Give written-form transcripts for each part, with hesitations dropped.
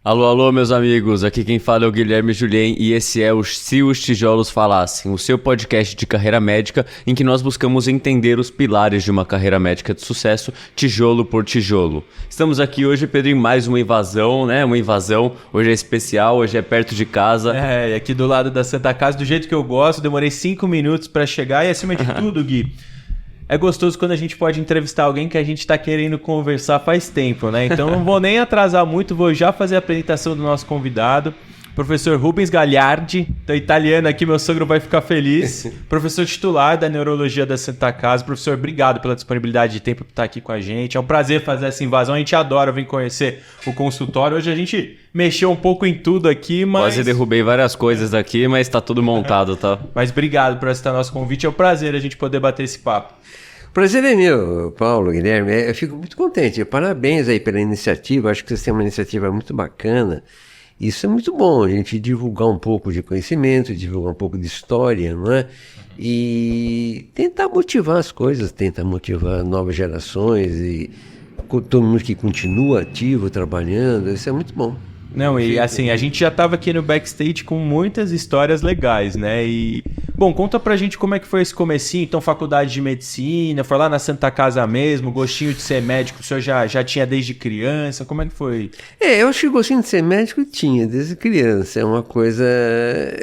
Alô, alô, meus amigos, aqui quem fala é o Guilherme Julien e esse é o Se os Tijolos Falassem, o seu podcast de carreira médica em que nós buscamos entender os pilares de uma carreira médica de sucesso, tijolo por tijolo. Estamos aqui hoje, Pedro, em mais uma invasão, né? Uma invasão, hoje é especial, hoje é perto de casa. É, aqui do lado da Santa Casa, do jeito que eu gosto, demorei 5 minutos pra chegar e acima de tudo, Gui... É gostoso quando a gente pode entrevistar alguém que a gente está querendo conversar faz tempo, né? Então não vou nem atrasar muito, vou já fazer a apresentação do nosso convidado, professor Rubens Gagliardi, da italiana aqui, meu sogro vai ficar feliz. Professor titular da Neurologia da Santa Casa. Professor, obrigado pela disponibilidade de tempo para estar aqui com a gente. É um prazer fazer essa invasão, a gente adora vir conhecer o consultório. Hoje a gente mexeu um pouco em tudo aqui, mas... Quase derrubei várias coisas aqui, mas tá tudo montado, tá? Mas obrigado por aceitar nosso convite, é um prazer a gente poder bater esse papo. Prazer é meu, Paulo, Guilherme. Eu fico muito contente. Parabéns aí pela iniciativa. Acho que vocês têm uma iniciativa muito bacana. Isso é muito bom, a gente divulgar um pouco de conhecimento, divulgar um pouco de história, não é? E tentar motivar as coisas, tentar motivar novas gerações e todo mundo que continua ativo, trabalhando. Isso é muito bom. Não, e assim, a gente já estava aqui no backstage com muitas histórias legais, né? E, bom, conta pra gente como é que foi esse comecinho. Então, faculdade de medicina, foi lá na Santa Casa mesmo, gostinho de ser médico, o senhor já tinha desde criança, como é que foi? Eu acho que o gostinho de ser médico tinha desde criança, é uma coisa...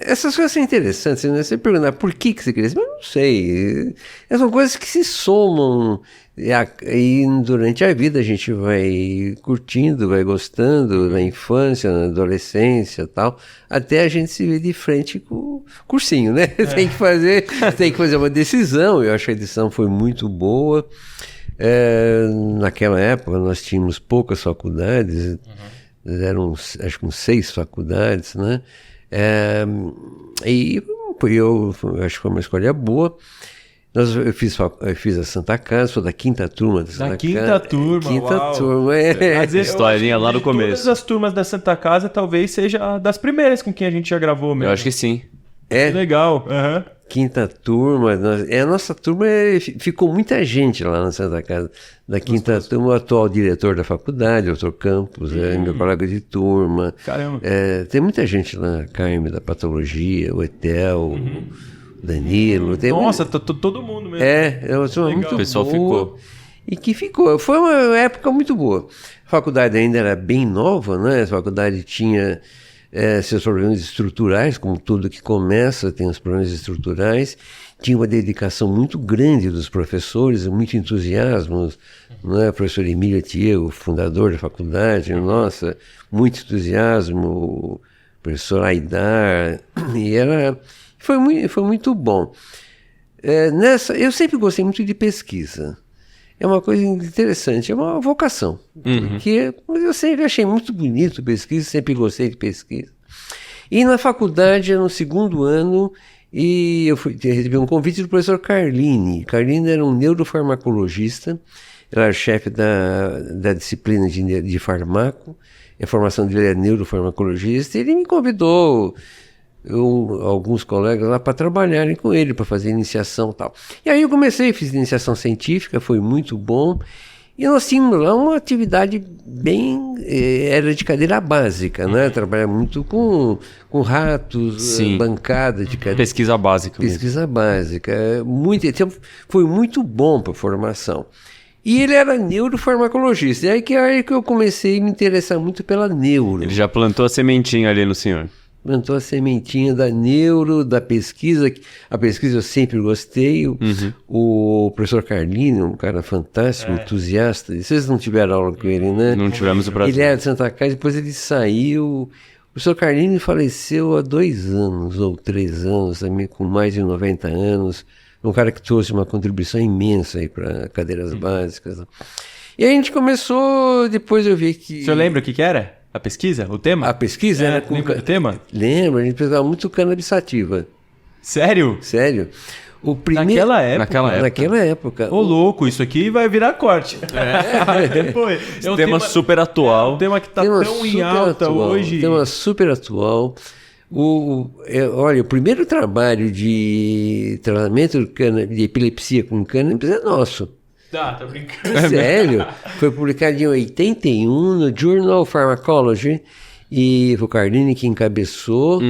Essas coisas são interessantes, né? Você perguntar por que você queria, mas eu não sei. São coisas que se somam... E durante a vida a gente vai curtindo, vai gostando, na infância, na adolescência e tal, até a gente se ver de frente com o cursinho, né? Tem que fazer uma decisão. Eu acho que a decisão foi muito boa. Naquela época nós tínhamos poucas faculdades, eram acho que uns 6 faculdades, né? E eu acho que foi uma escolha boa. Eu fiz a Santa Casa, sou da 5ª turma da Santa Casa. Da 5ª turma, Quinta turma, Historinha lá no começo. Todas as turmas da Santa Casa talvez seja das primeiras com quem a gente já gravou mesmo. Eu acho que sim. Que legal. 5ª turma, a nossa turma ficou muita gente lá na Santa Casa. Da 5ª turma, o atual diretor da faculdade, o Dr. Campos, meu colega de turma. Caramba. Tem muita gente lá, Carme da Patologia, o Etel... Danilo, Nossa, todo mundo mesmo. Muito o pessoal boa, ficou. E que ficou. Foi uma época muito boa. A faculdade ainda era bem nova, né? A faculdade tinha seus problemas estruturais, como tudo que começa tem os problemas estruturais. Tinha uma dedicação muito grande dos professores, muito entusiasmo. Né? O professor Emílio Thier, o fundador da faculdade, nossa, muito entusiasmo. O professor Aidar, e era... Foi muito bom. Eu sempre gostei muito de pesquisa. É uma coisa interessante, é uma vocação. Porque eu sempre achei muito bonito pesquisa, sempre gostei de pesquisa. E na faculdade, no 2º ano, e eu recebi um convite do professor Carlini. Carlini era um neurofarmacologista, ele era chefe da disciplina de farmaco, a formação dele era neurofarmacologista, e ele me convidou... alguns colegas lá para trabalharem com ele, para fazer iniciação e tal. E aí eu fiz iniciação científica, foi muito bom. E nós tínhamos lá uma atividade bem... era de cadeira básica, né? Trabalhar muito com ratos, bancada de cadeira... Pesquisa básica. Pesquisa básica. Foi muito bom para a formação. E ele era neurofarmacologista. E aí que eu comecei a me interessar muito pela neuro. Ele já plantou a sementinha ali no senhor. Plantou a sementinha da neuro, da pesquisa. A pesquisa eu sempre gostei. O professor Carlini, um cara fantástico, entusiasta. Vocês não tiveram aula com ele, né? Não tivemos o prazer. Ele era de Santa Casa, depois ele saiu. O professor Carlini faleceu há 2 anos ou 3 anos, também com mais de 90 anos. Um cara que trouxe uma contribuição imensa aí para cadeiras básicas. E aí a gente começou, depois eu vi que... O senhor lembra o que era? A pesquisa? O tema? A pesquisa era com... Lembra do tema? Lembro, a gente pesquisava muito cannabis sativa. Sério? Sério. Naquela época. Ô, louco, isso aqui vai virar corte. Depois. É um tema super atual. É um tema que está tão em alta hoje. Tema super atual. Olha, o primeiro trabalho de tratamento de epilepsia com cannabis é nosso. Tá brincando. Sério? Foi publicado em 81 no Journal of Pharmacology e o Carlini que encabeçou,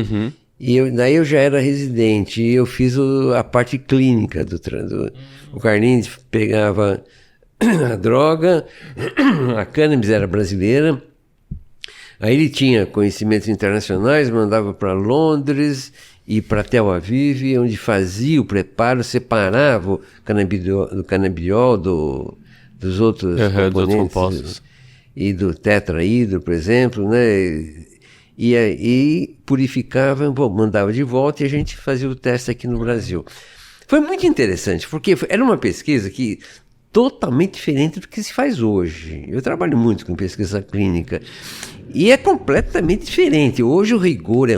e daí eu já era residente, e eu fiz a parte clínica o Carlini pegava a droga, a cannabis era brasileira, aí ele tinha conhecimentos internacionais, mandava para Londres e para Tel Aviv, onde fazia o preparo, separava o canabidiol dos outros compostos. E do tetraídro, por exemplo, né? E aí purificava, mandava de volta e a gente fazia o teste aqui no Brasil. Foi muito interessante, porque era uma pesquisa que totalmente diferente do que se faz hoje. Eu trabalho muito com pesquisa clínica e é completamente diferente. Hoje o rigor é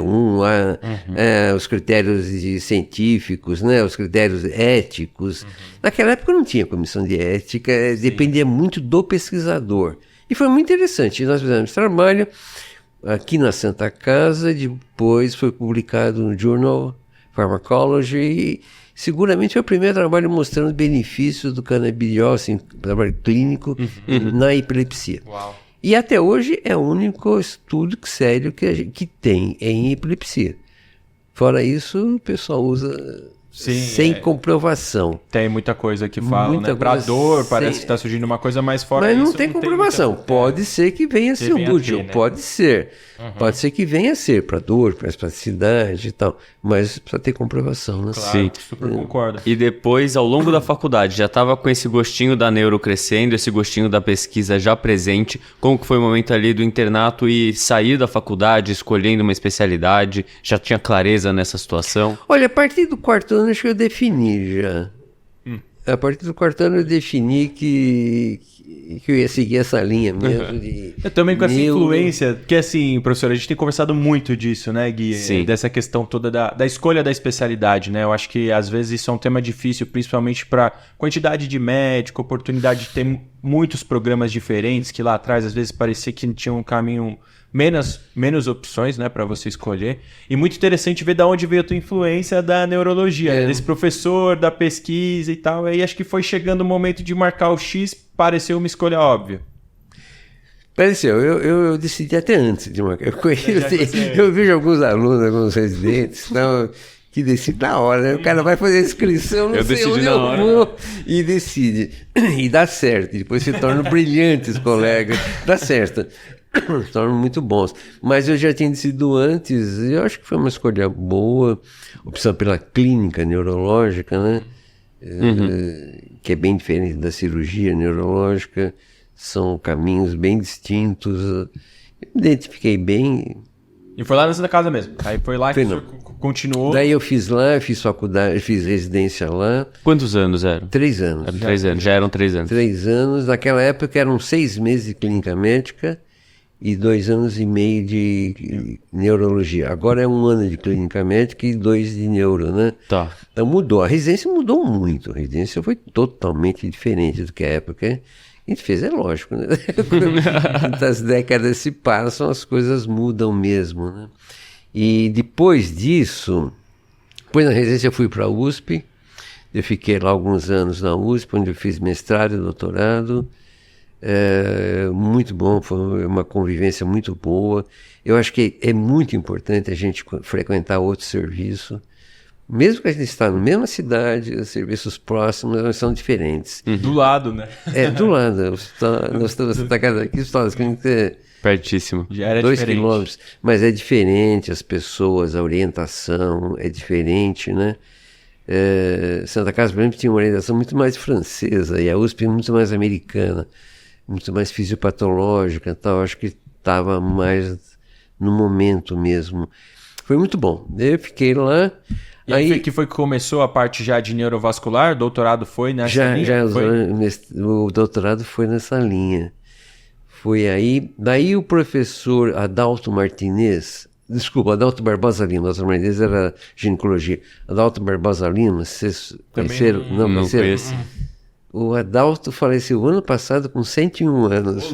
os critérios científicos, né, os critérios éticos. Naquela época não tinha comissão de ética, dependia muito do pesquisador. E foi muito interessante. Nós fizemos trabalho aqui na Santa Casa, depois foi publicado no Journal Pharmacology e seguramente foi o primeiro trabalho mostrando benefícios do canabidiol, assim, trabalho clínico na epilepsia. Uau. E até hoje é o único estudo sério que tem em epilepsia. Fora isso, o pessoal usa sem comprovação. Tem muita coisa que falam, né? Pra dor, parece que está surgindo uma coisa, mas fora isso... Mas não tem comprovação. Pode ser que venha a ser útil, né? Pode ser. Pode ser que venha a ser para dor, para espasticidade e tal, mas precisa ter comprovação, né? Claro, sim, super concordo. E depois, ao longo da faculdade, já estava com esse gostinho da neuro crescendo, esse gostinho da pesquisa já presente. Como que foi o momento ali do internato e sair da faculdade, escolhendo uma especialidade? Já tinha clareza nessa situação? Olha, a partir do quarto ano acho que eu defini já. A partir do quarto ano eu defini que eu ia seguir essa linha mesmo. Eu também com essa influência, porque assim, professor, a gente tem conversado muito disso, né, Gui? Sim. Dessa questão toda da escolha da especialidade, né? Eu acho que às vezes isso é um tema difícil, principalmente para quantidade de médico, oportunidade de ter muitos programas diferentes, que lá atrás às vezes parecia que tinha um caminho... Menos opções, né, para você escolher. E muito interessante ver de onde veio a tua influência da neurologia, desse professor, da pesquisa e tal. Aí acho que foi chegando o momento de marcar o X, pareceu uma escolha óbvia. Pareceu, eu decidi até antes de marcar. Eu vejo alguns alunos, alguns residentes, então, que decidem na hora, né? O cara vai fazer a inscrição, não sei onde eu vou, e decide. E dá certo, depois se tornam brilhantes colegas, dá certo. Se tornam muito bons. Mas eu já tinha decidido antes, e eu acho que foi uma escolha boa, opção pela clínica neurológica, né? Que é bem diferente da cirurgia neurológica, são caminhos bem distintos. Eu me identifiquei bem. E foi lá na Santa Casa mesmo? Aí foi lá que o senhor continuou? Daí eu fiz lá, fiz faculdade, fiz residência lá. Quantos anos eram? 3 anos. Eram 3 anos, já eram 3 anos. 3 anos, naquela época eram 6 meses de clínica médica e 2 anos e meio de neurologia. Agora é 1 ano de clínica médica e 2 de neuro, né? Tá. Então mudou. A residência mudou muito. A residência foi totalmente diferente do que a época a gente fez, é lógico, né? Quantas décadas se passam, as coisas mudam mesmo, né? E depois disso, depois na residência eu fui para a USP, eu fiquei lá alguns anos na USP, onde eu fiz mestrado e doutorado. Muito bom, foi uma convivência muito boa. Eu acho que é muito importante a gente frequentar outro serviço, mesmo que a gente está na mesma cidade, os serviços próximos eles são diferentes. Do lado, né? Do lado. Nós estamos aqui, as clínicas pertíssimo. Já era 2 diferente. quilômetros, mas é diferente, as pessoas, a orientação é diferente, né? Santa Casa, por exemplo, tinha uma orientação muito mais francesa e a USP muito mais americana, muito mais fisiopatológica, então acho que estava mais no momento mesmo. Foi muito bom. Eu fiquei lá. E aí que foi que começou a parte já de neurovascular? Doutorado foi nessa linha? O doutorado foi nessa linha. Foi aí. Daí o professor Adalto Martinez, Adalto Barbosa Lima, Adalto Martinez era ginecologia. Adalto Barbosa Lima, vocês conheceram? Não conheço. O Adalto faleceu ano passado com 101 anos.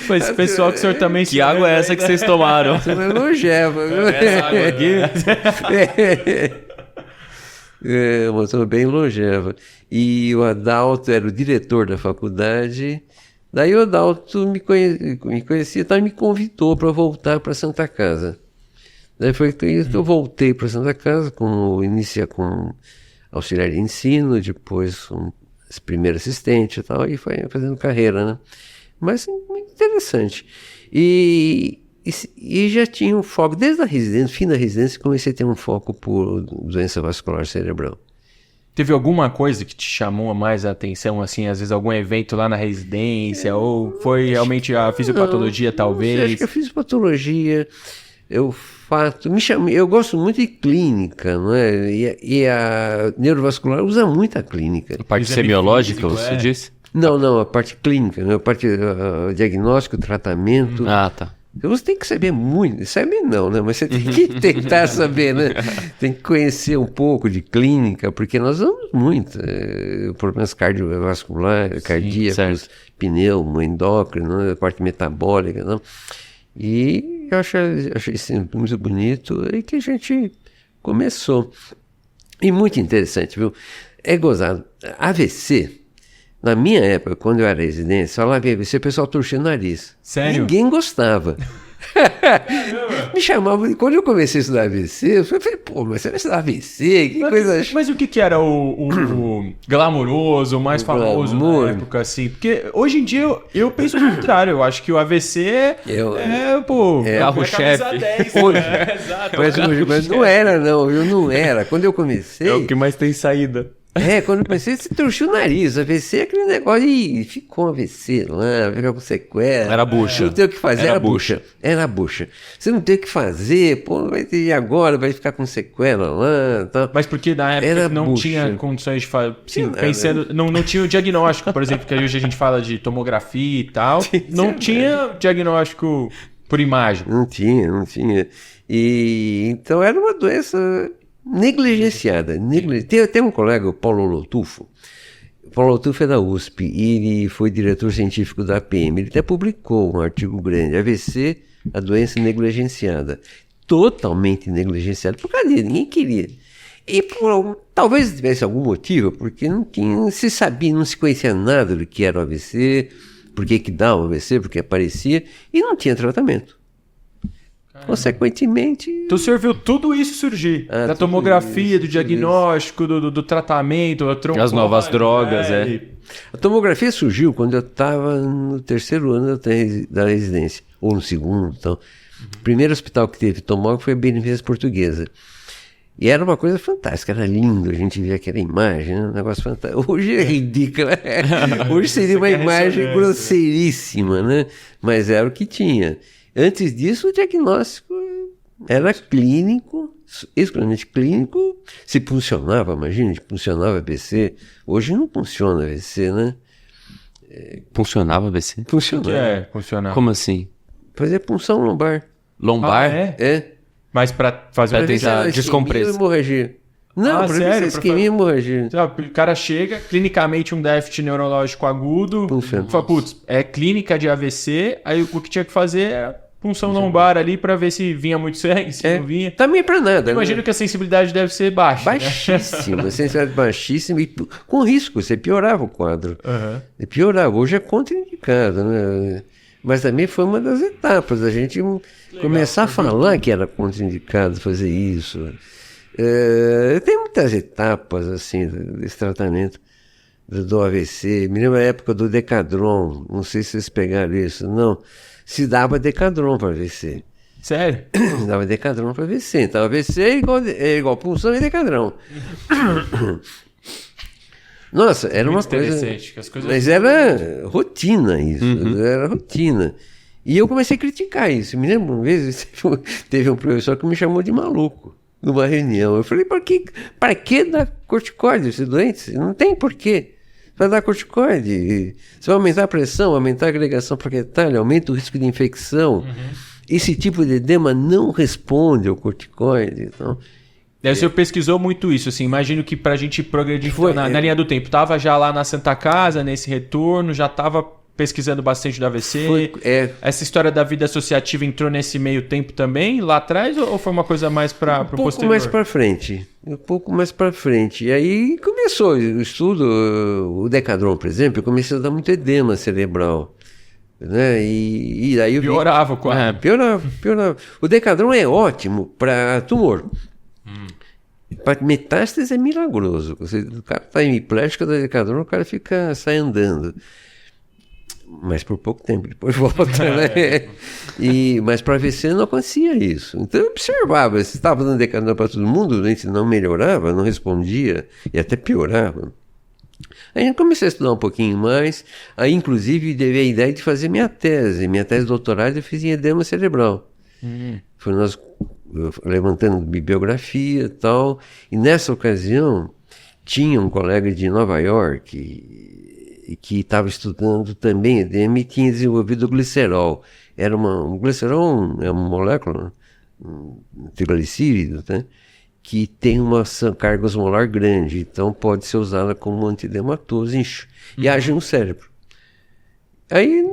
Foi esse pessoal que o senhor também... Que água é essa que vocês tomaram? Você é longeva, viu? Essa água aqui? Uma pessoa bem longeva. E o Adalto era o diretor da faculdade, Daí o Adalto me conhecia, tá, e me convidou para voltar para Santa Casa. Daí foi que eu voltei para Santa Casa, inicia com auxiliar de ensino, depois com primeiro assistente e tal, e foi fazendo carreira, né? Mas muito interessante. E já tinha um foco, desde a residência, fim da residência, comecei a ter um foco por doença vascular cerebral. Teve alguma coisa que te chamou mais a atenção, assim, às vezes algum evento lá na residência, ou foi realmente a fisiopatologia, talvez? Acho que a fisiopatologia, o fato... eu gosto muito de clínica, não é? E a neurovascular usa muito a clínica. A parte semiológica, você disse? Não, a parte clínica, né? A parte diagnóstico, tratamento. Ah, tá. Você tem que saber muito, saber não, né? Mas você tem que tentar saber, né? Tem que conhecer um pouco de clínica, porque nós vamos muito. Problemas cardiovasculares, cardíacos, pneumo, endócrino, parte metabólica, não? E eu achei isso muito bonito e que a gente começou. E muito interessante, viu? É gozado. AVC... Na minha época, quando eu era residente, falava AVC, o pessoal torcia o nariz. Sério? Ninguém gostava. Me chamavam, quando eu comecei a estudar AVC, eu falei, pô, mas você vai estudar AVC? Que coisa... Mas o que era o glamouroso, o mais famoso na época, assim? Porque hoje em dia eu penso o contrário, eu acho que o AVC carro-chefe. Mas não era, não era. Quando eu comecei... É o que mais tem saída. Quando eu comecei, você torcia o nariz. AVC é aquele negócio e ficou um AVC lá, ficou com sequela. Era bucha. Não tem o que fazer, era bucha. Era bucha. Você não tem o que fazer, pô, vai ter agora, vai ficar com sequela lá. Tá. Mas porque na época era não bucha. Tinha condições de fazer. Sim, pensando. Não tinha o diagnóstico, por exemplo, que hoje a gente fala de tomografia e tal. Não tinha diagnóstico por imagem. Não tinha. E então era uma doença negligenciada. Tem um colega, o Paulo Lotufo. O Paulo Lotufo é da USP e ele foi diretor científico da APM. Ele até publicou um artigo grande, AVC, a doença negligenciada. Totalmente negligenciada, por causa dele, ninguém queria. E talvez tivesse algum motivo, porque não se sabia, não se conhecia nada do que era o AVC, por que dá o AVC, porque aparecia, e não tinha tratamento. Consequentemente... Então o senhor viu tudo isso surgir. Da tomografia, do diagnóstico, do tratamento, as novas drogas, A tomografia surgiu quando eu estava no terceiro ano da residência, ou no segundo. Então. O primeiro hospital que teve tomógrafo foi a Beneficência Portuguesa. E era uma coisa fantástica, era lindo, a gente via aquela imagem, né? Um negócio fantástico. Hoje é ridículo, hoje seria uma imagem grosseiríssima, né? Mas era o que tinha. Antes disso, o diagnóstico era clínico, exclusivamente clínico. Se funcionava, imagina, funcionava AVC. Hoje não funciona AVC, né? Funcionava AVC? Funcionava. Funcionava. Como assim? Fazia punção lombar. Lombar? É. Mas para fazer pra tentar descompressão. Hemorragia. Não, para ver se isquemia e hemorragia. O cara chega, clinicamente um déficit neurológico agudo, fala, putz, é clínica de AVC, aí o que tinha que fazer é punção lombar ali para ver se vinha muito sangue, se não vinha. Também para nada. Imagino que a sensibilidade deve ser baixa. Baixíssima, a sensibilidade baixíssima e com risco, você piorava o quadro. Você piorava, hoje é contraindicado, né? Mas também foi uma das etapas, a gente começar a falar que era contraindicado fazer isso. Tem muitas etapas assim desse tratamento do AVC. Me lembro a época do Decadron, não sei se vocês pegaram isso, não. Se dava Decadron para AVC. Sério? Dava Decadron para AVC. Então AVC é igual punção e Decadron. Nossa, era uma coisa... Mas era rotina isso, era rotina. E eu comecei a criticar isso. Me lembro uma vez, teve um professor que me chamou de maluco numa reunião. Eu falei, para que dar corticoide esse doente? Não tem porquê. Vai dar corticoide. Você vai aumentar a pressão, aumentar a agregação plaquetária, aumenta o risco de infecção. Esse tipo de edema não responde ao corticoide. Então... Daí o senhor pesquisou muito isso, assim, imagino que pra gente progredir na linha do tempo, tava já lá na Santa Casa, nesse retorno, já tava pesquisando bastante do AVC. Essa história da vida associativa entrou nesse meio tempo também, lá atrás, ou foi uma coisa mais para o posterior? Um pouco mais para frente. E aí começou o estudo, o Decadron, por exemplo, eu comecei a dar muito edema cerebral. né? E aí eu vi... Piorava o quadro. Piorava. O Decadron é ótimo para tumor. Para metástase é milagroso. O cara está hemiplégico da Decadron, o cara sai andando. Mas por pouco tempo, depois volta, né? Mas para AVC não acontecia isso. Então eu observava, se estava dando Decadron para todo mundo, o doente não melhorava, não respondia e até piorava. Aí eu comecei a estudar um pouquinho mais, aí inclusive teve a ideia de fazer minha tese de doutorado eu fiz em edema cerebral. Foi nós levantando bibliografia e tal, e nessa ocasião tinha um colega de Nova York que estava estudando também edema e tinha desenvolvido o glicerol. O glicerol é uma molécula, um triglicírido, né? Que tem uma carga osmolar grande, então pode ser usada como antidematoso e age no cérebro. Aí,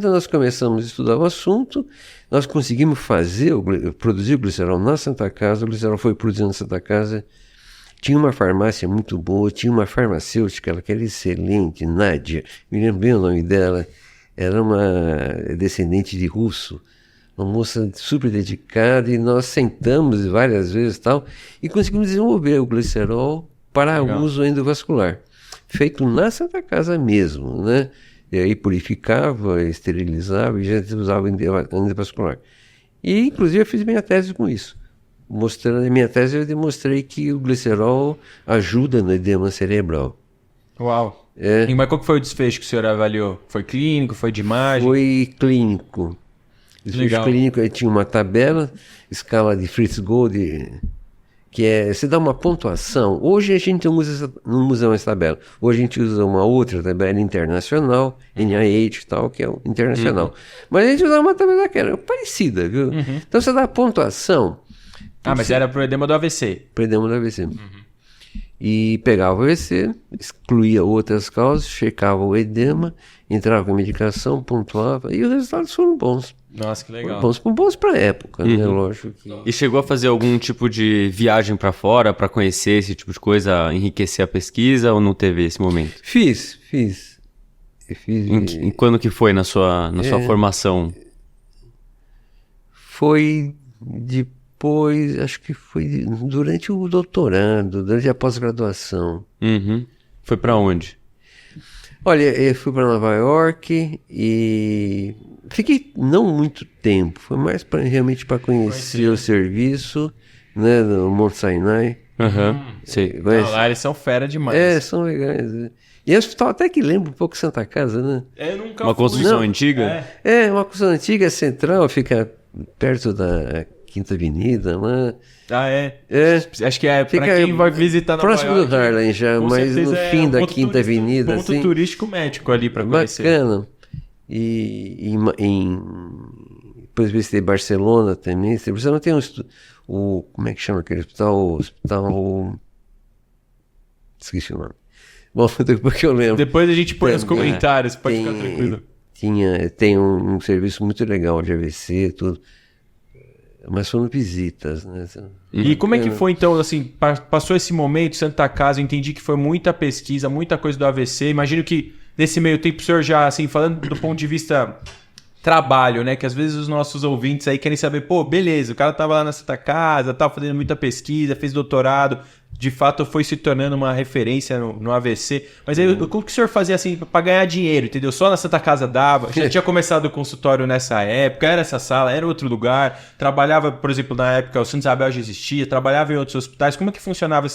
nós começamos a estudar o assunto, nós conseguimos produzir o glicerol na Santa Casa, o glicerol foi produzido na Santa Casa, tinha uma farmácia muito boa, tinha uma farmacêutica, ela que era excelente, Nádia, me lembro bem o nome dela, era uma descendente de russo, uma moça super dedicada, e nós sentamos várias vezes e conseguimos desenvolver o glicerol para uso endovascular, feito na Santa Casa mesmo, né? E aí purificava, esterilizava e já usava endovascular. E inclusive eu fiz minha tese com isso. Mostrando a minha tese, eu demonstrei que o glicerol ajuda no edema cerebral. Uau! Mas qual que foi o desfecho que o senhor avaliou? Foi clínico? Foi de imagem? Foi clínico. Desfecho clínico, aí tinha uma tabela, escala de Fritz-Gold, que você dá uma pontuação. Hoje a gente não usa mais tabela. Hoje a gente usa uma outra tabela internacional, NIH e tal, que é o internacional. Mas a gente usava uma tabela que era parecida, viu? Então você dá a pontuação. Mas era pro edema do AVC. Pro edema do AVC. E pegava o AVC, excluía outras causas, checava o edema, entrava com a medicação, pontuava, e os resultados foram bons. Nossa, que legal. Foram bons pra época, né? Lógico que... E chegou a fazer algum tipo de viagem pra fora pra conhecer esse tipo de coisa, enriquecer a pesquisa, ou não teve esse momento? Fiz. E quando que foi na sua formação? Foi depois, acho que foi durante o doutorado, durante a pós-graduação. Foi pra onde? Olha, eu fui para Nova York e fiquei não muito tempo, foi mais realmente para conhecer o serviço, né, do Mount Sinai. Sei. Lá eles são fera demais. São legais. E o hospital até que lembra um pouco Santa Casa, né? Eu nunca Uma construção antiga? Uma construção antiga, central, fica perto da Quinta Avenida, lá. Acho que pra quem vai visitar Nova York. Próximo do Harlem já, mas no fim da Quinta Avenida. Ponto turístico médico ali pra conhecer. Bacana. E depois visitei Barcelona também. Barcelona tem como é que chama aquele hospital? Esqueci o nome. Bom, depois que eu lembro. Depois a gente põe nos comentários, pode ficar tranquilo. Tem um serviço muito legal de AVC, tudo. Mas foram visitas, né? E como é que foi, então, assim, passou esse momento, Santa Casa, eu entendi que foi muita pesquisa, muita coisa do AVC, imagino que nesse meio tempo o senhor já, assim, falando do ponto de vista trabalho, né, que às vezes os nossos ouvintes aí querem saber, beleza, o cara tava lá na Santa Casa, tava fazendo muita pesquisa, fez doutorado, de fato foi se tornando uma referência no AVC, mas aí como que o senhor fazia assim para ganhar dinheiro, entendeu? Só na Santa Casa dava, já tinha começado o consultório nessa época, era essa sala, era outro lugar, trabalhava, por exemplo, na época o Santa Isabel já existia, trabalhava em outros hospitais, como é que funcionava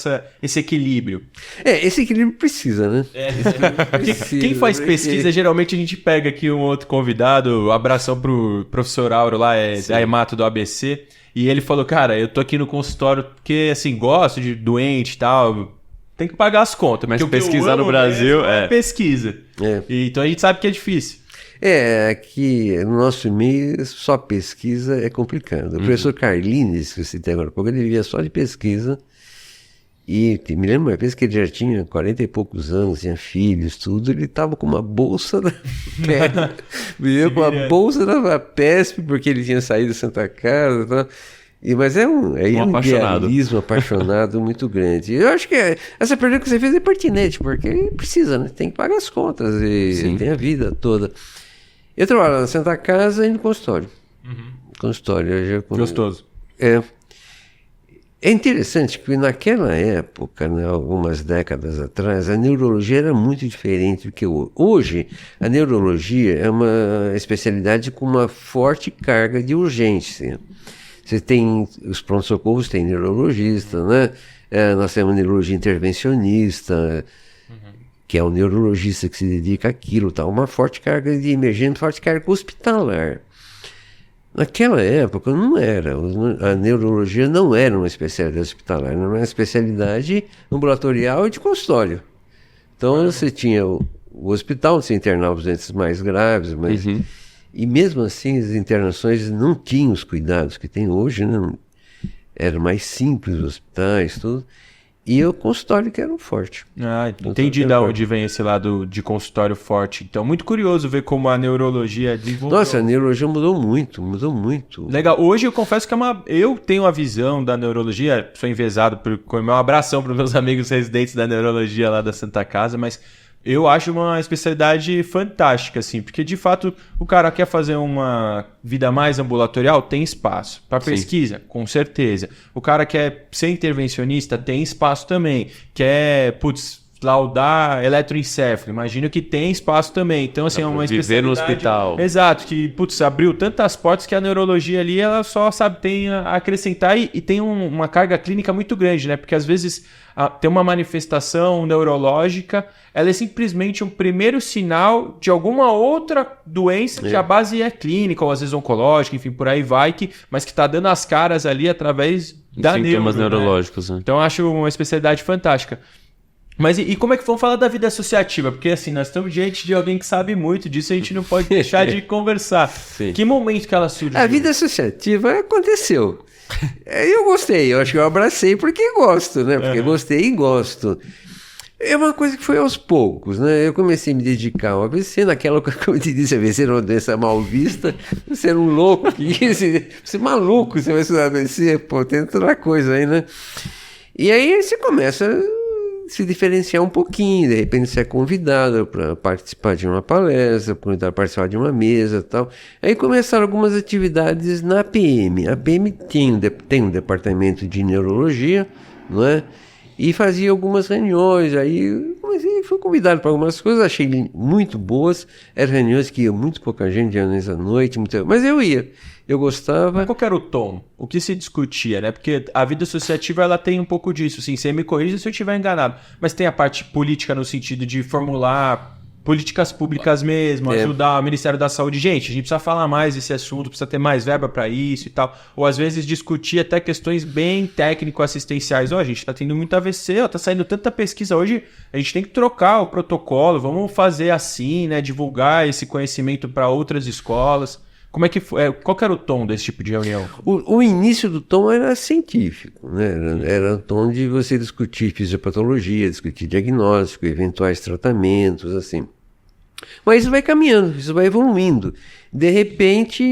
esse equilíbrio? Esse equilíbrio precisa, né? Quem faz pesquisa, geralmente a gente pega aqui um outro convidado, abração pro professor Auro lá, da Hemato do ABC, e ele falou, cara, eu tô aqui no consultório porque, assim, gosto de doente e tal, tem que pagar as contas. Mas pesquisar no Brasil é pesquisa. Então a gente sabe que é difícil. Aqui no nosso meio só pesquisa é complicado. O professor Carlines, que você tem agora há pouco, ele vivia só de pesquisa. E me lembro uma vez que ele já tinha 40 e poucos anos, tinha filhos, tudo, ele estava com uma bolsa da PESP, vivia com a bolsa da PESP, porque ele tinha saído de Santa Casa, tal. Mas é um idealismo apaixonado muito grande. Eu acho que essa pergunta que você fez é pertinente, porque precisa, né? Tem que pagar as contas e tem a vida toda. Eu trabalho na Santa Casa e no consultório. Consultório. Gostoso. É interessante que naquela época, né, algumas décadas atrás, a neurologia era muito diferente do que hoje. Hoje, a neurologia é uma especialidade com uma forte carga de urgência. Você tem os pronto-socorros, tem neurologista, né? Nós temos neurologia intervencionista, que é o neurologista que se dedica àquilo, tá? Uma forte carga de emergência, forte carga hospitalar. Naquela época não era, a neurologia não era uma especialidade hospitalar, era uma especialidade ambulatorial e de consultório. Então você tinha o hospital, você internava os doentes mais graves, mas, e mesmo assim as internações não tinham os cuidados que tem hoje, né? Era mais simples os hospitais, tudo. E o consultório que era um forte. Entendi de onde vem esse lado de consultório forte. Então, muito curioso ver como a neurologia desenvolveu. Nossa, a neurologia mudou muito. Legal. Hoje eu confesso que eu tenho a visão da neurologia, sou envezado com um abração para os meus amigos residentes da neurologia lá da Santa Casa, mas eu acho uma especialidade fantástica, assim, porque de fato o cara quer fazer uma vida mais ambulatorial, tem espaço. Para pesquisa, com certeza. O cara quer ser intervencionista, tem espaço também. Quer, laudar eletroencefalo, imagino que tem espaço também. Então, assim, é uma especialidade... Viver no hospital. Exato, que, abriu tantas portas que a neurologia ali, ela só sabe, tem a acrescentar e tem uma carga clínica muito grande, né? Porque às vezes tem uma manifestação neurológica, ela é simplesmente um primeiro sinal de alguma outra doença que a base é clínica, ou às vezes oncológica, enfim, por aí vai, mas que está dando as caras ali através da sintomas neurológicos. Né? Então, eu acho uma especialidade fantástica. Mas e como é que vamos falar da vida associativa? Porque assim, nós estamos diante de alguém que sabe muito disso, a gente não pode deixar de conversar. Sim. Que momento que ela surgiu? A vida associativa aconteceu. Eu gostei, eu acho que eu abracei porque gosto, né? Porque gostei e gosto. É uma coisa que foi aos poucos, né? Eu comecei a me dedicar ao AVC, naquela, como eu te disse, AVC era uma doença mal vista, você era um louco, você é maluco, você vai estudar AVC, pô, tem outra coisa aí, né? E aí você começa a se diferenciar um pouquinho, de repente você é convidado para participar de uma palestra, para participar de uma mesa e tal. Aí começaram algumas atividades na APM. A APM tem um departamento de neurologia, não é? E fazia algumas reuniões, aí fui convidado para algumas coisas, achei muito boas, eram reuniões que ia muito pouca gente, reuniões à noite, mas eu ia. Eu gostava... Mas qual que era o tom? O que se discutia, né? Porque a vida associativa, ela tem um pouco disso. Assim, você me corrija se eu estiver enganado. Mas tem a parte política no sentido de formular políticas públicas mesmo, ajudar o Ministério da Saúde. Gente, a gente precisa falar mais desse assunto, precisa ter mais verba para isso e tal. Ou às vezes discutir até questões bem técnico-assistenciais. A gente está tendo muito AVC, está saindo tanta pesquisa hoje, a gente tem que trocar o protocolo, vamos fazer assim, né? Divulgar esse conhecimento para outras escolas. Como é que foi? Qual que era o tom desse tipo de reunião? O início do tom era científico, né? Era o tom de você discutir fisiopatologia, discutir diagnóstico, eventuais tratamentos, assim. Mas isso vai caminhando, isso vai evoluindo. De repente,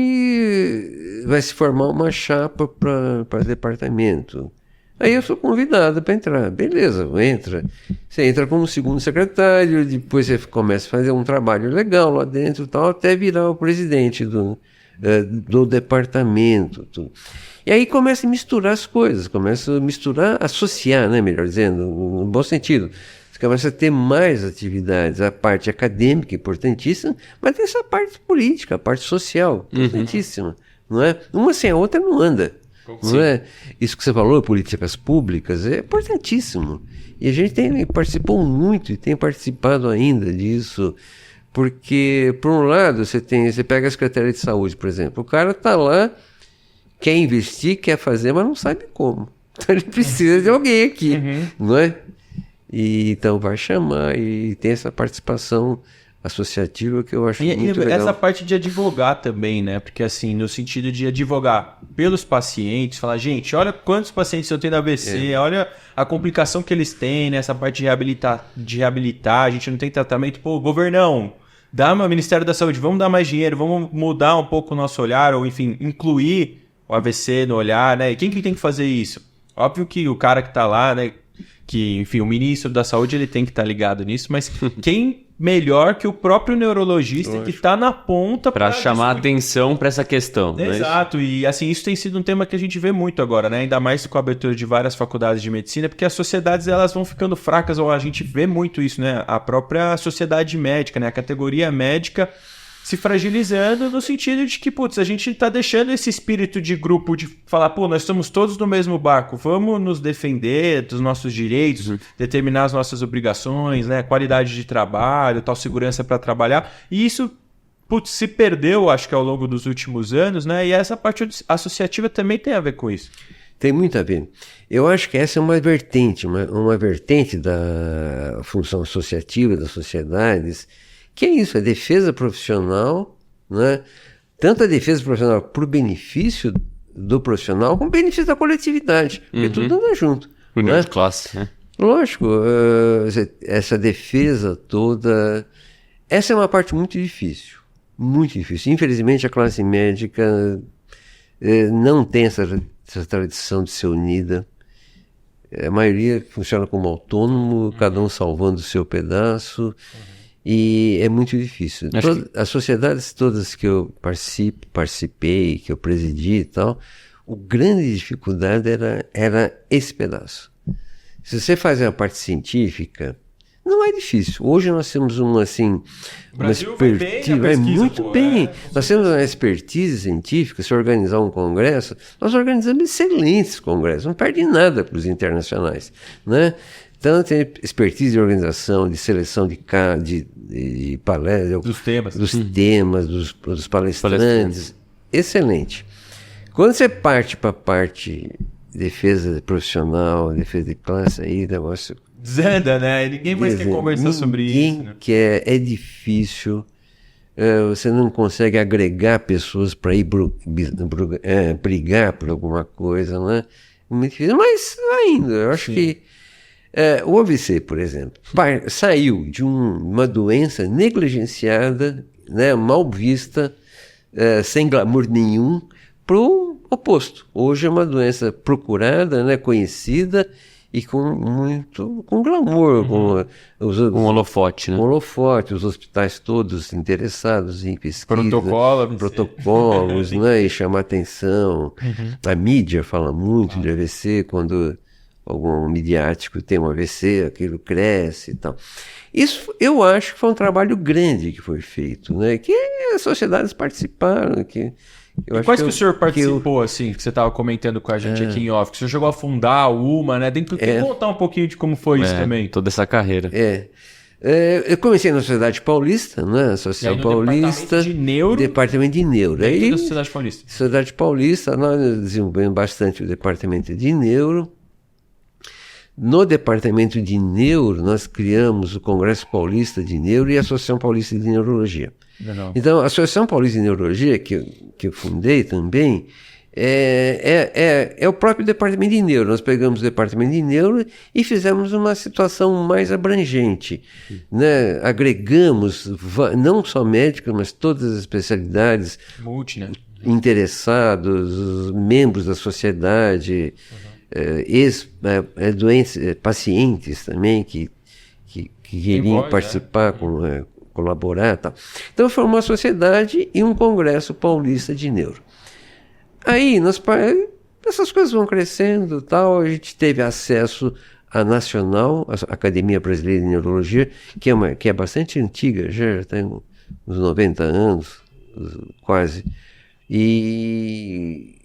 vai se formar uma chapa para departamento. Aí eu sou convidado para entrar. Beleza, entra. Você entra como segundo secretário, depois você começa a fazer um trabalho legal lá dentro, tal, até virar o presidente do departamento. Tudo. E aí começa a misturar as coisas, começa a misturar, associar, né, melhor dizendo, no bom sentido. Você começa a ter mais atividades, a parte acadêmica, importantíssima, mas tem essa parte política, a parte social, importantíssima. Não é? Uma sem a outra não anda. Não é? Isso que você falou, políticas públicas, é importantíssimo. E a gente participou muito e tem participado ainda disso, porque, por um lado, você pega a Secretaria de Saúde, por exemplo, o cara está lá, quer investir, quer fazer, mas não sabe como. Então ele precisa de alguém aqui, não é? E então vai chamar e tem essa participação associativa que eu acho muito legal. Essa parte de advogar também, né? Porque assim, no sentido de advogar pelos pacientes, falar, gente, olha quantos pacientes eu tenho na AVC, olha a complicação que eles têm, né? Essa parte de reabilitar, a gente não tem tratamento, pô, governão, dá o Ministério da Saúde, vamos dar mais dinheiro, vamos mudar um pouco o nosso olhar, ou enfim, incluir o AVC no olhar, né? E quem que tem que fazer isso? Óbvio que o cara que tá lá, né? Que, enfim, o ministro da Saúde, ele tem que estar ligado nisso, mas quem melhor que o próprio neurologista que está na ponta para chamar atenção para essa questão. Exato, e assim, isso tem sido um tema que a gente vê muito agora, né? Ainda mais com a abertura de várias faculdades de medicina, porque as sociedades elas vão ficando fracas, ou a gente vê muito isso, né? A própria sociedade médica, né? A categoria médica se fragilizando no sentido de que, putz, a gente tá deixando esse espírito de grupo de falar, pô, nós estamos todos no mesmo barco, vamos nos defender dos nossos direitos, determinar as nossas obrigações, né, qualidade de trabalho, tal segurança para trabalhar, e isso, putz, se perdeu, acho que ao longo dos últimos anos, né, e essa parte associativa também tem a ver com isso. Tem muito a ver. Eu acho que essa é uma vertente, uma vertente da função associativa das sociedades, que é isso, a defesa profissional, né? Tanto a defesa profissional por benefício do profissional, como benefício da coletividade, porque tudo anda junto. União Né? de classe, né? Lógico, essa defesa toda, essa é uma parte muito difícil, muito difícil. Infelizmente a classe médica não tem essa tradição de ser unida. A maioria funciona como autônomo, cada um salvando o seu pedaço. E é muito difícil. As sociedades todas que eu participei, que eu presidi e tal, a grande dificuldade era esse pedaço. Se você faz a parte científica, não é difícil. Hoje nós temos uma expertise, muito bem. Nós temos uma expertise científica. Se organizar um congresso, nós organizamos excelentes congressos, não perde nada para os internacionais, né? Então, tem expertise de organização, de seleção de palestras, dos palestrantes. Excelente. Quando você parte para a parte de defesa profissional, defesa de classe, aí o negócio... Desanda, né? Ninguém mais quer conversar sobre isso. Né? É difícil. Você não consegue agregar pessoas para ir brigar por alguma coisa, né? Muito difícil, mas ainda, eu acho que o AVC, por exemplo, saiu de uma doença negligenciada, né, mal vista, sem glamour nenhum, para o oposto. Hoje é uma doença procurada, né, conhecida e com glamour. Com holofote, né? Com holofote, os hospitais todos interessados em pesquisa. Protocolos, né, e chamar atenção. A mídia fala muito de AVC, quando algum midiático tem um AVC, aquilo cresce e tal. Isso eu acho que foi um trabalho grande que foi feito, né? Que as sociedades participaram. Quais que o senhor participou, assim, que você estava comentando com a gente aqui em off? Que o senhor chegou a fundar uma, né? Tem que contar um pouquinho de como foi isso também. Toda essa carreira. Eu comecei na Sociedade Paulista, né? Associação Paulista. Departamento de Neuro. Aí, da Sociedade Paulista. Sociedade Paulista, nós desenvolvemos bastante o departamento de Neuro. No departamento de Neuro, nós criamos o Congresso Paulista de Neuro e a Associação Paulista de Neurologia. Legal. Então, a Associação Paulista de Neurologia, que eu fundei também, é o próprio departamento de Neuro. Nós pegamos o departamento de Neuro e fizemos uma situação mais abrangente, né? Agregamos não só médicos, mas todas as especialidades, né? Interessados, membros da sociedade, pacientes também que queriam participar, colaborar e tal. Então foi uma sociedade e um congresso paulista de neuro. Aí essas coisas vão crescendo, tal. A gente teve acesso à Nacional, a Academia Brasileira de Neurologia, que é bastante antiga, já tem uns 90 anos, quase. E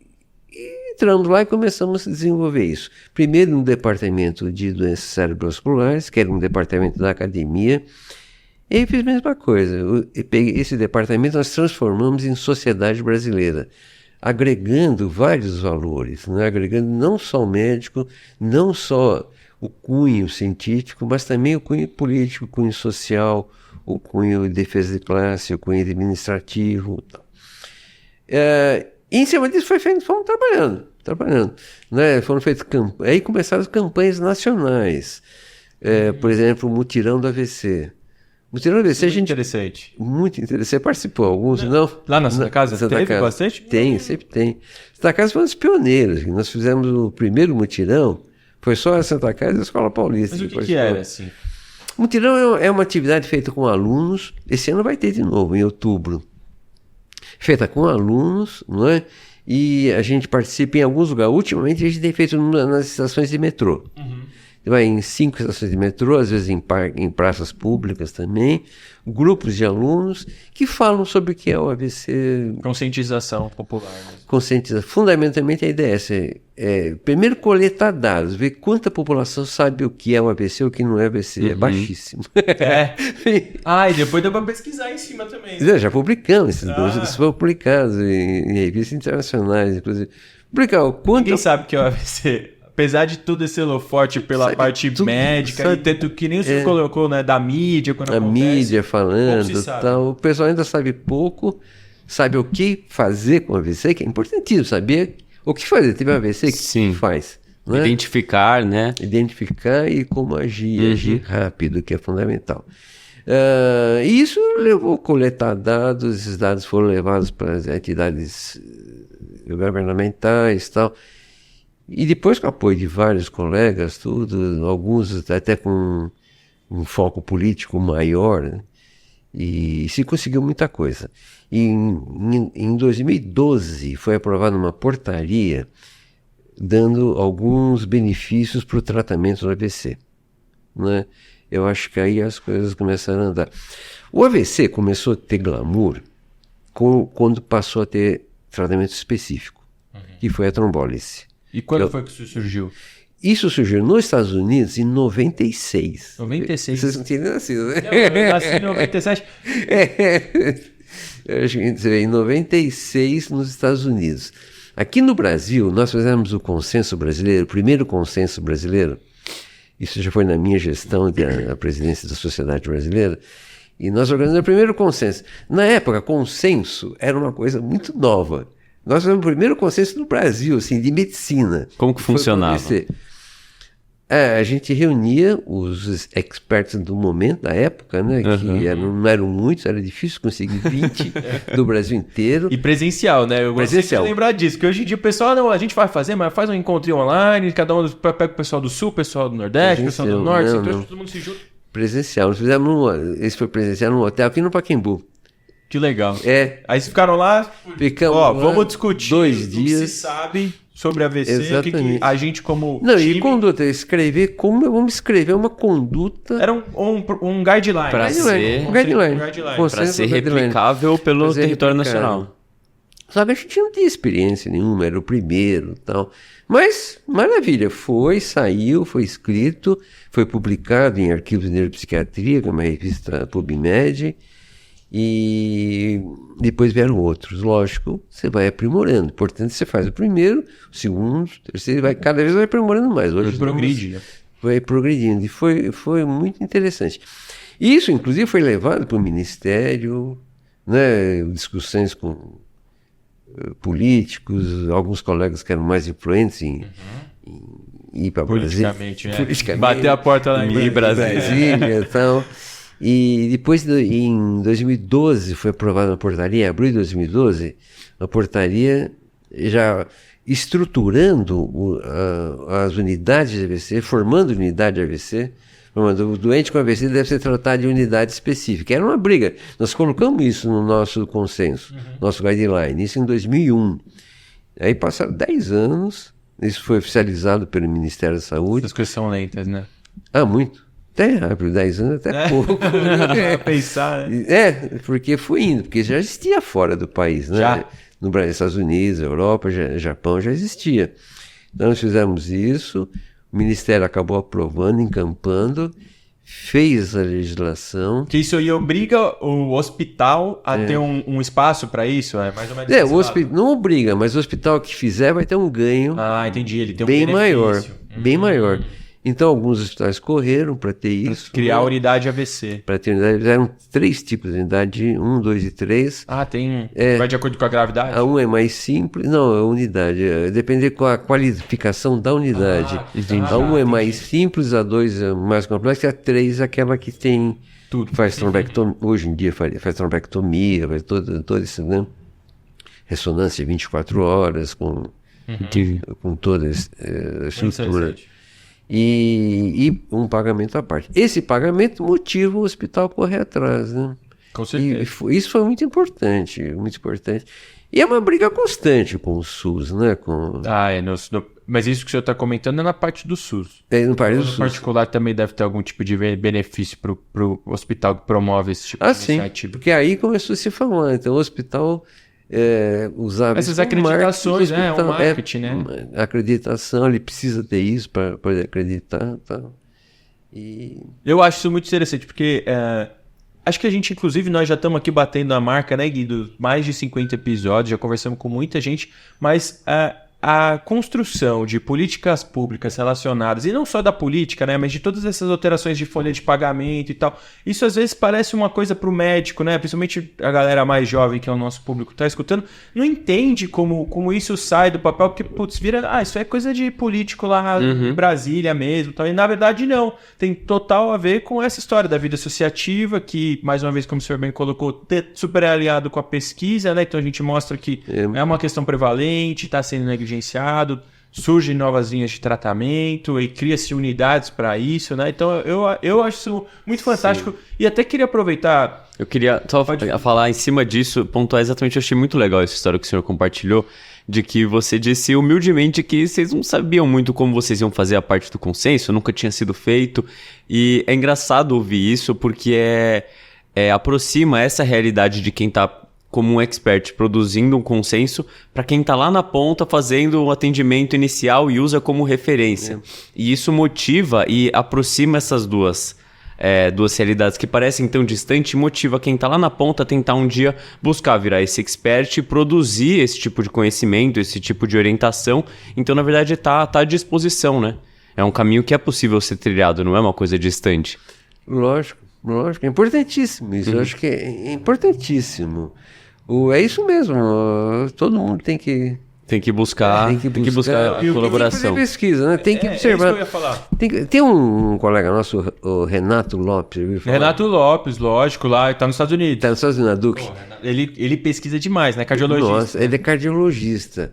entramos lá e começamos a desenvolver isso. Primeiro no departamento de doenças cerebrovasculares, que era um departamento da academia, e aí fiz a mesma coisa. Esse departamento nós transformamos em Sociedade Brasileira, agregando vários valores, né? Agregando não só o médico, não só o cunho científico, mas também o cunho político, o cunho social, o cunho de defesa de classe, o cunho administrativo. E em cima disso fomos trabalhando. Né? Foram feitas aí começaram as campanhas nacionais. Por exemplo, o Mutirão do AVC. Mutirão do AVC, interessante. Muito interessante. Você participou alguns, não? Lá na Santa Casa teve bastante? Tem, sempre tem. Santa Casa foi um dos pioneiros. Nós fizemos o primeiro mutirão, foi só a Santa Casa e a Escola Paulista. Mas o que era, assim? O mutirão é uma atividade feita com alunos. Esse ano vai ter de novo, em outubro. Feita com alunos, não é? E a gente participa em alguns lugares. Ultimamente a gente tem feito nas estações de metrô. Vai em 5 estações de metrô, às vezes em praças públicas também, grupos de alunos que falam sobre o que é o AVC. Conscientização popular. Conscientização. Fundamentalmente a ideia é primeiro coletar dados, ver quanta população sabe o que é o AVC e o que não é AVC. É baixíssimo. E depois dá para pesquisar em cima também. Né? Já publicamos, esses dois foram publicados em revistas internacionais, inclusive. Ninguém sabe o que é o AVC. Apesar de tudo esse forte pela parte médica, e tanto que nem você colocou, né, da mídia, quando acontece. A mídia falando e tal. O pessoal ainda sabe pouco, sabe o que fazer com o AVC, que é importantíssimo saber o que fazer. Teve um AVC, o que faz? Né? Identificar, né? Identificar e como agir, agir rápido, que é fundamental. E isso levou a coletar dados, esses dados foram levados para as entidades governamentais e tal. E depois com o apoio de vários colegas, alguns até com um foco político maior, né? E se conseguiu muita coisa. E em 2012 foi aprovada uma portaria dando alguns benefícios para o tratamento do AVC. Né? Eu acho que aí as coisas começaram a andar. O AVC começou a ter glamour quando passou a ter tratamento específico, que foi a trombólise. E quando foi que isso surgiu? Isso surgiu nos Estados Unidos em 96. 96? Vocês não tinham nascido, né? Eu nasci em 97. Eu acho que em 96 nos Estados Unidos. Aqui no Brasil, nós fizemos o consenso brasileiro, o primeiro consenso brasileiro. Isso já foi na minha gestão da presidência da Sociedade Brasileira. E nós organizamos o primeiro consenso. Na época, consenso era uma coisa muito nova. Nós fizemos o primeiro consenso no Brasil, assim, de medicina. Como que funcionava? A gente reunia os experts do momento, da época, né? Que não eram muitos, era difícil conseguir 20 do Brasil inteiro. E presencial, né? Eu gostaria de lembrar disso, que hoje em dia o pessoal, a gente vai fazer, mas faz um encontro online, cada um pega o pessoal do Sul, o pessoal do Nordeste, o pessoal do Norte, todo mundo se junta. Presencial. Nós fizemos esse foi presencial num hotel aqui no Pacaembu. Que legal. Aí vocês ficaram lá, vamos discutir 2 dias. O que se sabe sobre AVC, o que a gente como time... E conduta, vamos escrever uma conduta... Era um guideline. Para ser replicável pelo território nacional. Só que a gente não tinha experiência nenhuma, era o primeiro e tal. Mas, maravilha, saiu, foi escrito, foi publicado em Arquivos de Neuropsiquiatria, que é uma revista PubMed. E depois vieram outros. Lógico, você vai aprimorando. Portanto, você faz o primeiro, o segundo, o terceiro, cada vez vai aprimorando mais. Hoje progride. Foi progredindo. E foi muito interessante. Isso, inclusive, foi levado para o Ministério, né, discussões com políticos, alguns colegas que eram mais influentes em ir para Brasília. Politicamente. Bater a porta lá em Brasília e tal. E depois, em 2012, foi aprovada uma portaria, em abril de 2012, uma portaria já estruturando as unidades de AVC, formando unidade de AVC, o doente com AVC deve ser tratado de unidade específica. Era uma briga. Nós colocamos isso no nosso consenso, nosso guideline, isso em 2001. Aí passaram 10 anos, isso foi oficializado pelo Ministério da Saúde. Essas coisas são lentas, né? Muito. Até rápido, 10 anos até pouco. Pensar, né? Porque foi indo, porque já existia fora do país, né? Já. No Brasil, Estados Unidos, Europa, Japão já existia. Então nós fizemos isso, o Ministério acabou aprovando, encampando, fez a legislação. Que isso aí obriga o hospital a ter um espaço para isso? É mais ou menos não obriga, mas o hospital que fizer vai ter um ganho. Entendi. Ele tem um bem benefício. maior, bem maior. Então, alguns hospitais correram para ter isso. Criar a unidade AVC. Para ter unidade, eram 3 tipos de unidade, 1, 2 e 3. Tem. Vai de acordo com a gravidade? A 1 é mais simples. Não, a unidade. Depende com a qualificação da unidade. A 1 é mais simples, a 2 é mais complexa, e a 3 é aquela que tem. Tudo. Faz trombectomia. Hoje em dia faz trombectomia, faz todo isso, né? Ressonância 24 horas, com toda a estrutura. e um pagamento à parte. Esse pagamento motiva o hospital a correr atrás, né? Com certeza. Isso foi muito importante, muito importante. E é uma briga constante com o SUS, né? Mas isso que o senhor está comentando é na parte do SUS. No parte do No SUS. particular também deve ter algum tipo de benefício para o hospital que promove esse tipo de Sim, iniciativa. porque aí começou a se falar. Então o hospital usava Essas isso como acreditações, marketing do né? O hospital. marketing, né? Acreditação, ele precisa ter isso para poder acreditar. Tá? Eu acho isso muito interessante, porque acho que a gente, inclusive, nós já estamos aqui batendo a marca, né, Guido? Mais de 50 episódios, já conversamos com muita gente, mas a construção de políticas públicas relacionadas, e não só da política, né, mas de todas essas alterações de folha de pagamento e tal, isso às vezes parece uma coisa para o médico, né, principalmente a galera mais jovem, que é o nosso público que está escutando, não entende como isso sai do papel, porque, putz, vira, isso é coisa de político lá em Brasília mesmo, tal. E na verdade não, tem total a ver com essa história da vida associativa, que, mais uma vez, como o senhor bem colocou, super aliado com a pesquisa, né, então a gente mostra que é uma questão prevalente, está sendo negligenciado, surgem novas linhas de tratamento e cria-se unidades para isso, né? Então eu acho isso muito fantástico. Sim. E até queria aproveitar... Eu queria só falar em cima disso, pontuar exatamente, eu achei muito legal essa história que o senhor compartilhou, de que você disse humildemente que vocês não sabiam muito como vocês iam fazer a parte do consenso, nunca tinha sido feito, e é engraçado ouvir isso porque aproxima essa realidade de quem está como um expert produzindo um consenso para quem está lá na ponta fazendo o atendimento inicial e usa como referência. E isso motiva e aproxima essas duas realidades que parecem tão distantes, motiva quem está lá na ponta a tentar um dia buscar virar esse expert e produzir esse tipo de conhecimento, esse tipo de orientação. Então, na verdade, está à disposição, né? É um caminho que é possível ser trilhado, não é uma coisa distante. Lógico, é importantíssimo isso. Eu acho que é importantíssimo. É isso mesmo, todo mundo tem que buscar a colaboração. Tem que fazer pesquisa, né? Tem que observar. É isso que eu ia falar. Tem um colega nosso, o Renato Lopes. Renato Lopes, lógico, lá, está nos Estados Unidos. Está nos Estados Unidos, na Duke. Ele pesquisa demais, né? Cardiologista. Nossa, ele é cardiologista.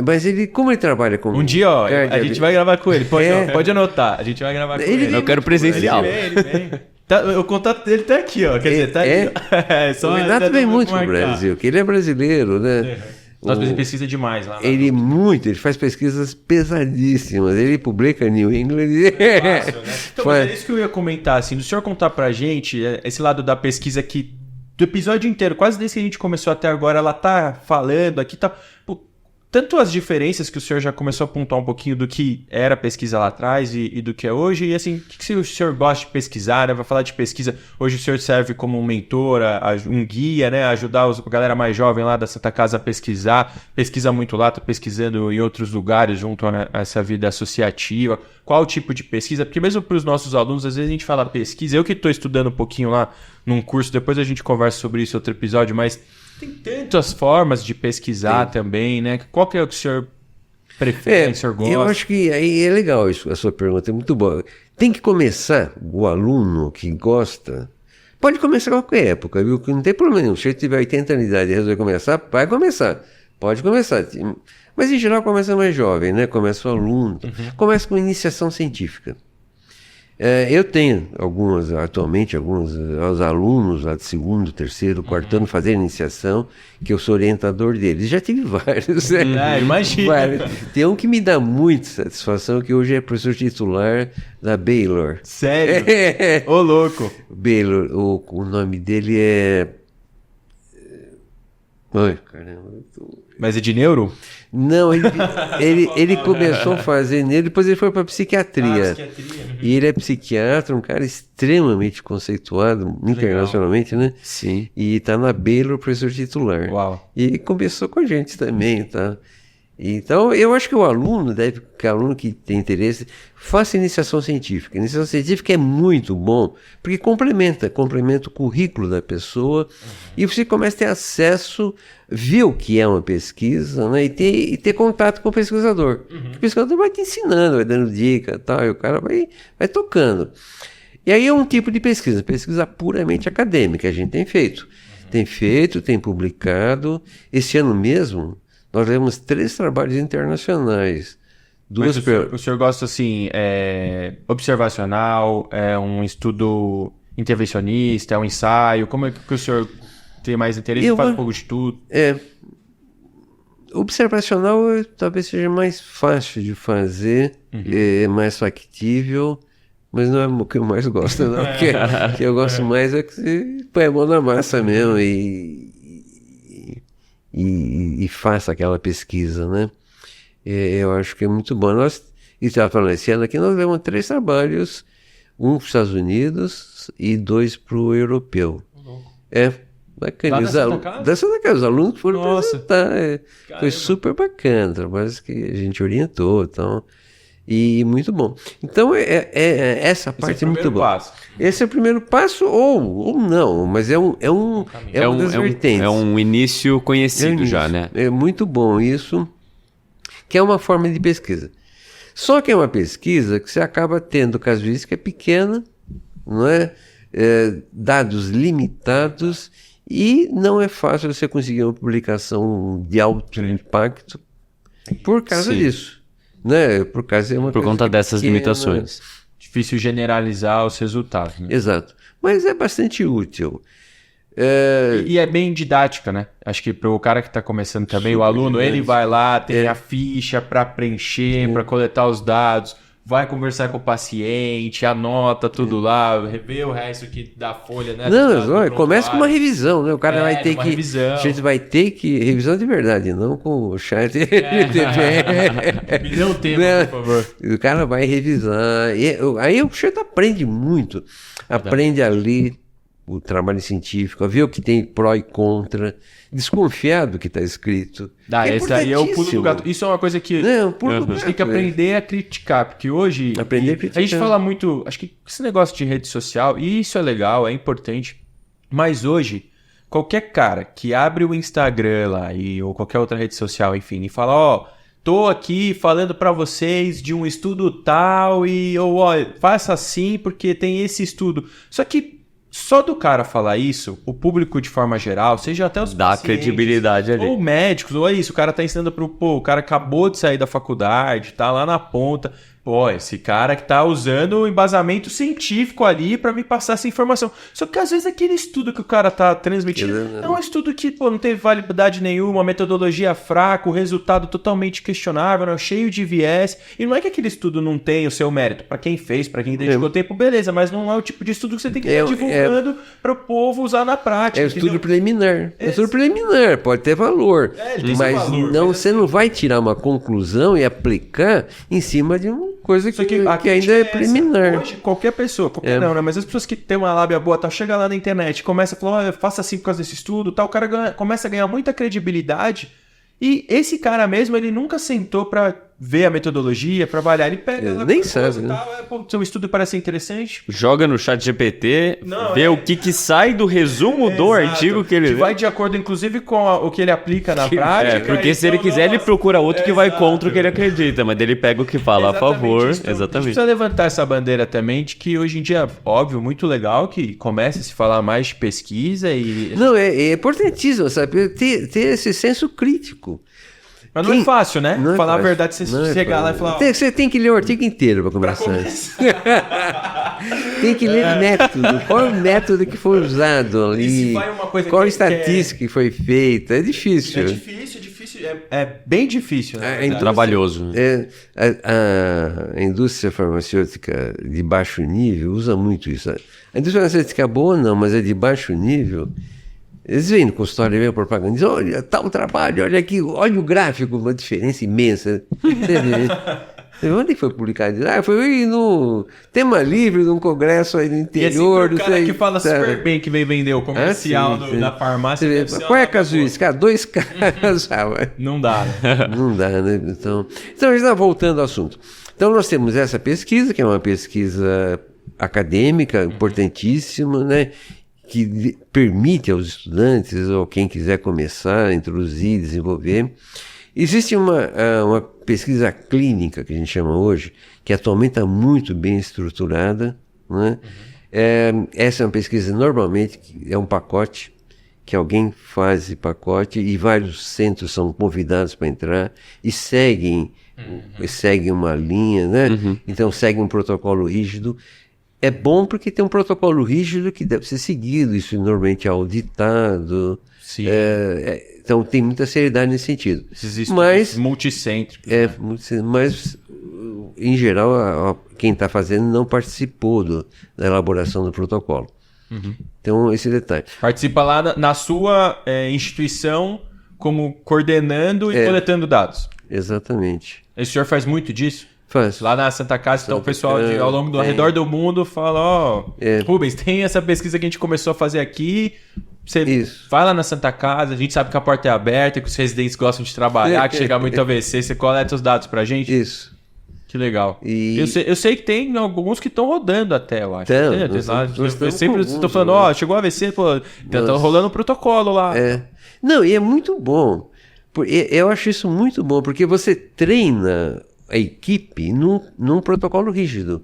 Mas como ele trabalha com... Um dia, a gente vai gravar com ele. Pode anotar, a gente vai gravar com ele. Eu quero presencial. Ele vem. O contato dele tá aqui, ó. Quer dizer, tá aí. O Renato vem muito pro Brasil, porque ele é brasileiro, né? Nós fazemos pesquisa demais lá. Ele faz pesquisas pesadíssimas. Ele publica New England. Fácil, né? Então, mas é isso que eu ia comentar, assim, do senhor contar pra gente, esse lado da pesquisa que, do episódio inteiro, quase desde que a gente começou até agora, ela tá falando aqui, tá... Tanto as diferenças que o senhor já começou a pontuar um pouquinho do que era a pesquisa lá atrás e do que é hoje, e assim, o que o senhor gosta de pesquisar, né? Vai falar de pesquisa, hoje o senhor serve como um mentor, um guia, né? Ajudar a galera mais jovem lá da Santa Casa a pesquisa muito lá, tá pesquisando em outros lugares junto a essa vida associativa. Qual o tipo de pesquisa? Porque mesmo para os nossos alunos, às vezes a gente fala pesquisa, eu que estou estudando um pouquinho lá num curso, depois a gente conversa sobre isso em outro episódio, mas... Tem tantas formas de pesquisar também, né? Qual que é o que o senhor prefere, o senhor gosta? Eu acho que aí é legal isso, a sua pergunta, é muito boa. Tem que começar, o aluno que gosta, pode começar a qualquer época, viu? Não tem problema nenhum. Se ele tiver 80 anos de idade e resolver começar, vai começar. Pode começar. Mas em geral começa mais jovem, né? Começa o aluno. Começa com iniciação científica. Eu tenho atualmente alguns alunos lá de segundo, terceiro, quarto ano fazendo iniciação, que eu sou orientador deles. Já tive vários. Imagina. Tem um que me dá muita satisfação, que hoje é professor titular da Baylor. Sério? Ô, louco. Baylor, o nome dele é... Ai, caramba. Mas é de neuro? Não, ele começou a fazer nele, depois ele foi para psiquiatria. E ele é psiquiatra, um cara extremamente conceituado internacionalmente, né? Sim. E está na Baylor, professor titular. Uau. E começou com a gente também, tá? Então, eu acho que o aluno que tem interesse, faça iniciação científica. Iniciação científica é muito bom, porque complementa o currículo da pessoa e você começa a ter acesso, ver o que é uma pesquisa, né, e ter contato com o pesquisador. O pesquisador vai te ensinando, vai dando dica, tal, e o cara vai tocando. E aí é um tipo de pesquisa puramente acadêmica, a gente tem feito. Tem publicado. Esse ano mesmo, nós levamos 3 trabalhos internacionais Duas o senhor gosta, assim, observacional, é um estudo intervencionista, é um ensaio? Como é que o senhor tem mais interesse? Faz um pouco de tudo? Observacional talvez seja mais fácil de fazer, é mais factível, mas não é o que eu mais gosto, não. O que eu gosto mais é que você põe a mão na massa mesmo e faça aquela pesquisa, né? Eu acho que é muito bom. Nós estava falando, esse ano aqui nós levamos 3 trabalhos, um para os Estados Unidos e 2 para o europeu. Bacana. Da Santa Casa, os alunos foram apresentar. Foi super bacana, trabalhos que a gente orientou, então, e muito bom. Então, essa parte é muito boa. Esse é o primeiro passo, ou não, mas é uma das vertentes. É um início conhecido já, né? É muito bom isso, que é uma forma de pesquisa. Só que é uma pesquisa que você acaba tendo casuística pequena, não é? Dados limitados, e não é fácil você conseguir uma publicação de alto impacto por causa disso, né? Por conta dessas limitações. Difícil generalizar os resultados, né? Exato. Mas é bastante útil. E é bem didática, né? Acho que para o cara que está começando também, o aluno, ele vai lá, tem a ficha para preencher, para coletar os dados, vai conversar com o paciente, anota tudo lá, revê o resto aqui da folha, né? Não, começa com uma revisão, né? O cara vai ter que... Revisão. A gente vai ter que... Revisão de verdade, não com o chat. Me dê um tempo, por favor. O cara vai revisar. Aí o sujeito aprende muito. Aprende a ler o trabalho científico, a ver o que tem pró e contra, desconfiar do que está escrito. Esse aí é o pulo do gato. Isso é uma coisa que a gente tem que aprender a criticar, porque hoje a gente fala muito, acho que esse negócio de rede social, e isso é legal, é importante, mas hoje, qualquer cara que abre o Instagram lá, ou qualquer outra rede social, enfim, e fala, tô aqui falando para vocês de um estudo tal, faça assim porque tem esse estudo. Só que só do cara falar isso, o público de forma geral, seja até os pacientes, credibilidade ali. Ou médicos, ou isso, o cara tá ensinando o cara acabou de sair da faculdade, tá lá na ponta, esse cara que tá usando o embasamento científico ali pra me passar essa informação. Só que às vezes aquele estudo que o cara tá transmitindo é um estudo que, não teve validade nenhuma, metodologia fraca, o resultado totalmente questionável, né, cheio de viés. E não é que aquele estudo não tem o seu mérito. Pra quem fez, pra quem dedicou tempo, beleza, mas não é o tipo de estudo que você tem que estar divulgando para o povo usar na prática. É estudo preliminar. É estudo preliminar, pode ter valor. Mas você não vai tirar uma conclusão e aplicar em cima de uma coisa que ainda é preliminar. Hoje, qualquer pessoa, não, né? Mas as pessoas que têm uma lábia boa, chega lá na internet, começa a falar, faça assim por causa desse estudo, tal, o cara começa a ganhar muita credibilidade. E esse cara mesmo, ele nunca sentou para ver a metodologia, para avaliar. Ele pega... nem sabe, né? Seu estudo parece interessante. Joga no chat GPT, vê o que sai do resumo do artigo que ele... Que vai de acordo, inclusive, com o que ele aplica na prática. Porque se ele quiser, ele procura outro que vai contra o que ele acredita. Mas ele pega o que fala a favor. Exatamente. A gente precisa levantar essa bandeira também de que hoje em dia, óbvio, muito legal que comece a se falar mais de pesquisa e... Não, é importantíssimo, sabe? Ter esse senso crítico. Mas não é fácil, né? Falar a verdade, você chegar lá e falar... Você tem que ler o artigo inteiro para começar. Tem que ler método. Qual é o método que foi usado ali? Qual a estatística que foi feita? É difícil. É difícil. É bem difícil, né? É trabalhoso. A indústria farmacêutica de baixo nível usa muito isso. A indústria farmacêutica boa não, mas é de baixo nível... Eles vêm no consultório, vêm a propaganda, dizem, olha, tal trabalho, olha aqui, olha o gráfico, uma diferença imensa. Onde foi publicado? Foi no Tema Livre, num congresso aí no interior. E assim, o cara que fala super bem que veio vender o comercial da farmácia. Qual é a casuística? 2 caras. Não dá, né? Não dá, né? Então a gente está voltando ao assunto. Então nós temos essa pesquisa, que é uma pesquisa acadêmica importantíssima, né? Que permite aos estudantes, ou quem quiser começar, a introduzir, desenvolver. Existe uma pesquisa clínica, que a gente chama hoje, que atualmente está muito bem estruturada, né? Essa é uma pesquisa, normalmente, é um pacote, que alguém faz esse pacote, e vários centros são convidados para entrar, e seguem segue uma linha, né? Então segue um protocolo rígido. É bom porque tem um protocolo rígido que deve ser seguido, isso normalmente é auditado. Sim. Então tem muita seriedade nesse sentido. Existe Mas multicêntrico. mas em geral quem está fazendo não participou da elaboração do protocolo. Então esse detalhe. Participa lá na sua instituição como coordenando e coletando dados. Exatamente. O senhor faz muito disso? Faz. Lá na Santa Casa, então o pessoal ao longo ao redor do mundo fala, Rubens, tem essa pesquisa que a gente começou a fazer aqui, você vai lá na Santa Casa, a gente sabe que a porta é aberta, que os residentes gostam de trabalhar, que chegar muito AVC, você coleta os dados pra gente? Isso. Que legal. Eu sei que tem alguns que estão rodando até, eu acho. Eu sempre estou falando, chegou o AVC, estão rolando um protocolo lá. Não, e é muito bom. Eu acho isso muito bom, porque você treina a equipe num protocolo rígido.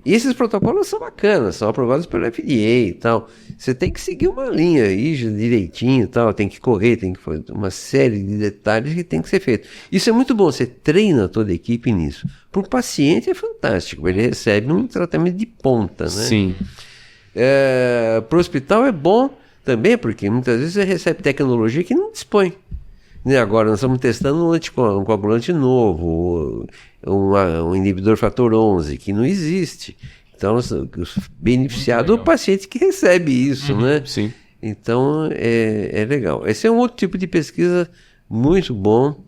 E esses protocolos são bacanas, são aprovados pelo FDA e tal. Você tem que seguir uma linha rígida, direitinho e tal, tem que correr, tem que fazer uma série de detalhes que tem que ser feito. Isso é muito bom, você treina toda a equipe nisso. Para o paciente é fantástico, ele recebe um tratamento de ponta, né? Sim. Para o hospital é bom também, porque muitas vezes você recebe tecnologia que não dispõe. Agora nós estamos testando um coagulante novo, um inibidor fator 11, que não existe. Então, os beneficiados é o paciente que recebe isso, né? Sim. Então, é legal. Esse é um outro tipo de pesquisa muito bom.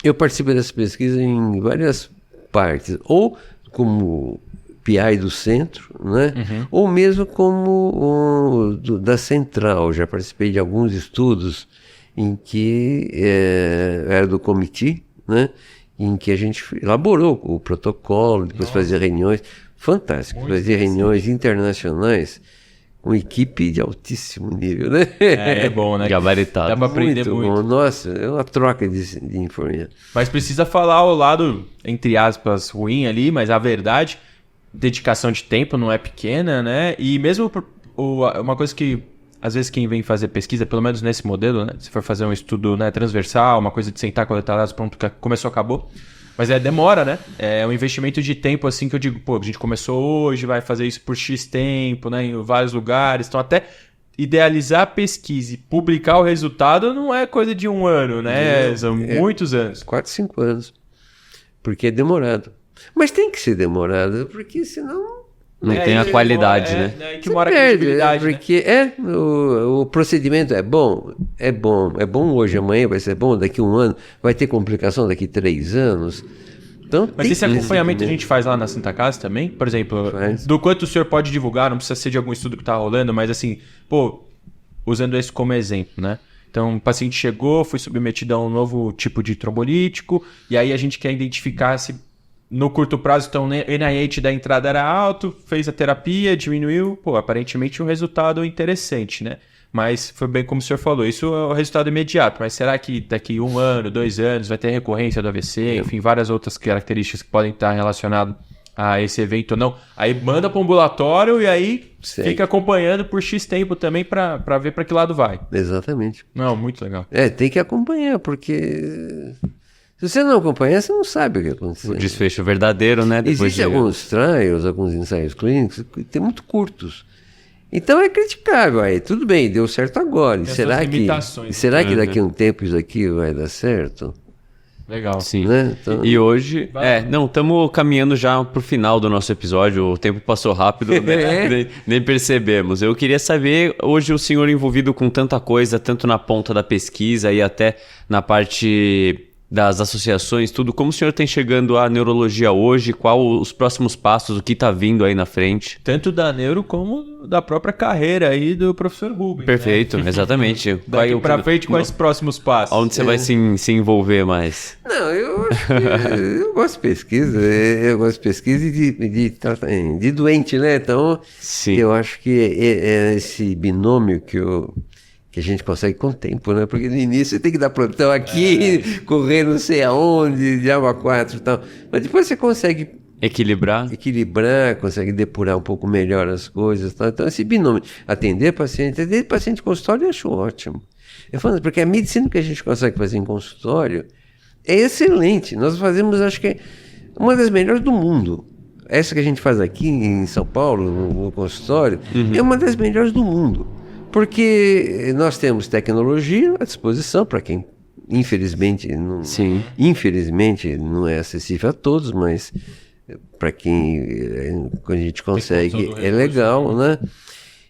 Eu participo dessa pesquisa em várias partes, ou como PI do centro, né? Ou mesmo como da central. Já participei de alguns estudos em que era do comitê, né? Em que a gente elaborou o protocolo, depois fazia reuniões, fantástico, fazia reuniões internacionais com equipe de altíssimo nível, né? É bom, né? Gabaritado. Dá pra aprender muito. Bom. Nossa, é uma troca de informação. Mas precisa falar o lado, entre aspas, ruim ali, mas a verdade, dedicação de tempo não é pequena, né? E mesmo uma coisa que às vezes quem vem fazer pesquisa, pelo menos nesse modelo, né? Se for fazer um estudo, né, transversal, uma coisa de sentar, coletar dados, pronto, começou, acabou. Mas demora, né? É um investimento de tempo assim que eu digo, a gente começou hoje, vai fazer isso por X tempo, né? Em vários lugares. Então até idealizar a pesquisa e publicar o resultado não é coisa de um ano, né? São muitos anos. 4, 5 anos. Porque é demorado. Mas tem que ser demorado, porque senão... Não tem a qualidade, né? É que mora a credibilidade, porque o procedimento é bom hoje, amanhã vai ser bom, daqui 1 ano, vai ter complicação daqui 3 anos. Então, mas esse acompanhamento a gente faz lá na Santa Casa também? Por exemplo, do quanto o senhor pode divulgar, não precisa ser de algum estudo que está rolando, mas assim, usando esse como exemplo, né? Então, o paciente chegou, foi submetido a um novo tipo de trombolítico, e aí a gente quer identificar se no curto prazo, então, o NIH da entrada era alto, fez a terapia, diminuiu, aparentemente um resultado interessante, né? Mas foi bem como o senhor falou, isso é o resultado imediato, mas será que daqui 1 ano, 2 anos, vai ter recorrência do AVC, enfim, várias outras características que podem estar relacionadas a esse evento ou não? Aí manda para o ambulatório e aí fica acompanhando por X tempo também para ver para que lado vai. Exatamente. Não, muito legal. Tem que acompanhar, porque... Se você não acompanhar, você não sabe o que aconteceu. O desfecho verdadeiro, né? Existem alguns trials, alguns ensaios clínicos que tem muito curtos. Então é criticável. Aí, tudo bem, deu certo agora. E será que daqui a um tempo isso aqui vai dar certo? Legal. Sim. Né? Então... E hoje... estamos caminhando já pro final do nosso episódio. O tempo passou rápido, né? nem percebemos. Eu queria saber, hoje o senhor envolvido com tanta coisa, tanto na ponta da pesquisa e até na parte... das associações, tudo. Como o senhor está enxergando a neurologia hoje? Qual os próximos passos? O que está vindo aí na frente? Tanto da neuro como da própria carreira aí do professor Rubens. Perfeito, né? Exatamente. Daqui para frente, quais os próximos passos? Onde você vai se envolver mais? Não, eu acho que eu gosto de pesquisa. Eu gosto de pesquisa e de doente, né? Então, sim, eu acho que é esse binômio que a gente consegue com o tempo, né? Porque no início você tem que dar plantão aqui, correr não sei aonde, diabo 4 e tal. Mas depois você consegue equilibrar, consegue depurar um pouco melhor as coisas. Tal. Então esse binômio, atender paciente em consultório eu acho ótimo. Eu falo, porque a medicina que a gente consegue fazer em consultório é excelente. Nós fazemos, acho que é uma das melhores do mundo. Essa que a gente faz aqui em São Paulo, no consultório, é uma das melhores do mundo. Porque nós temos tecnologia à disposição para quem, infelizmente não é acessível a todos, mas para quem a gente consegue, é legal, né?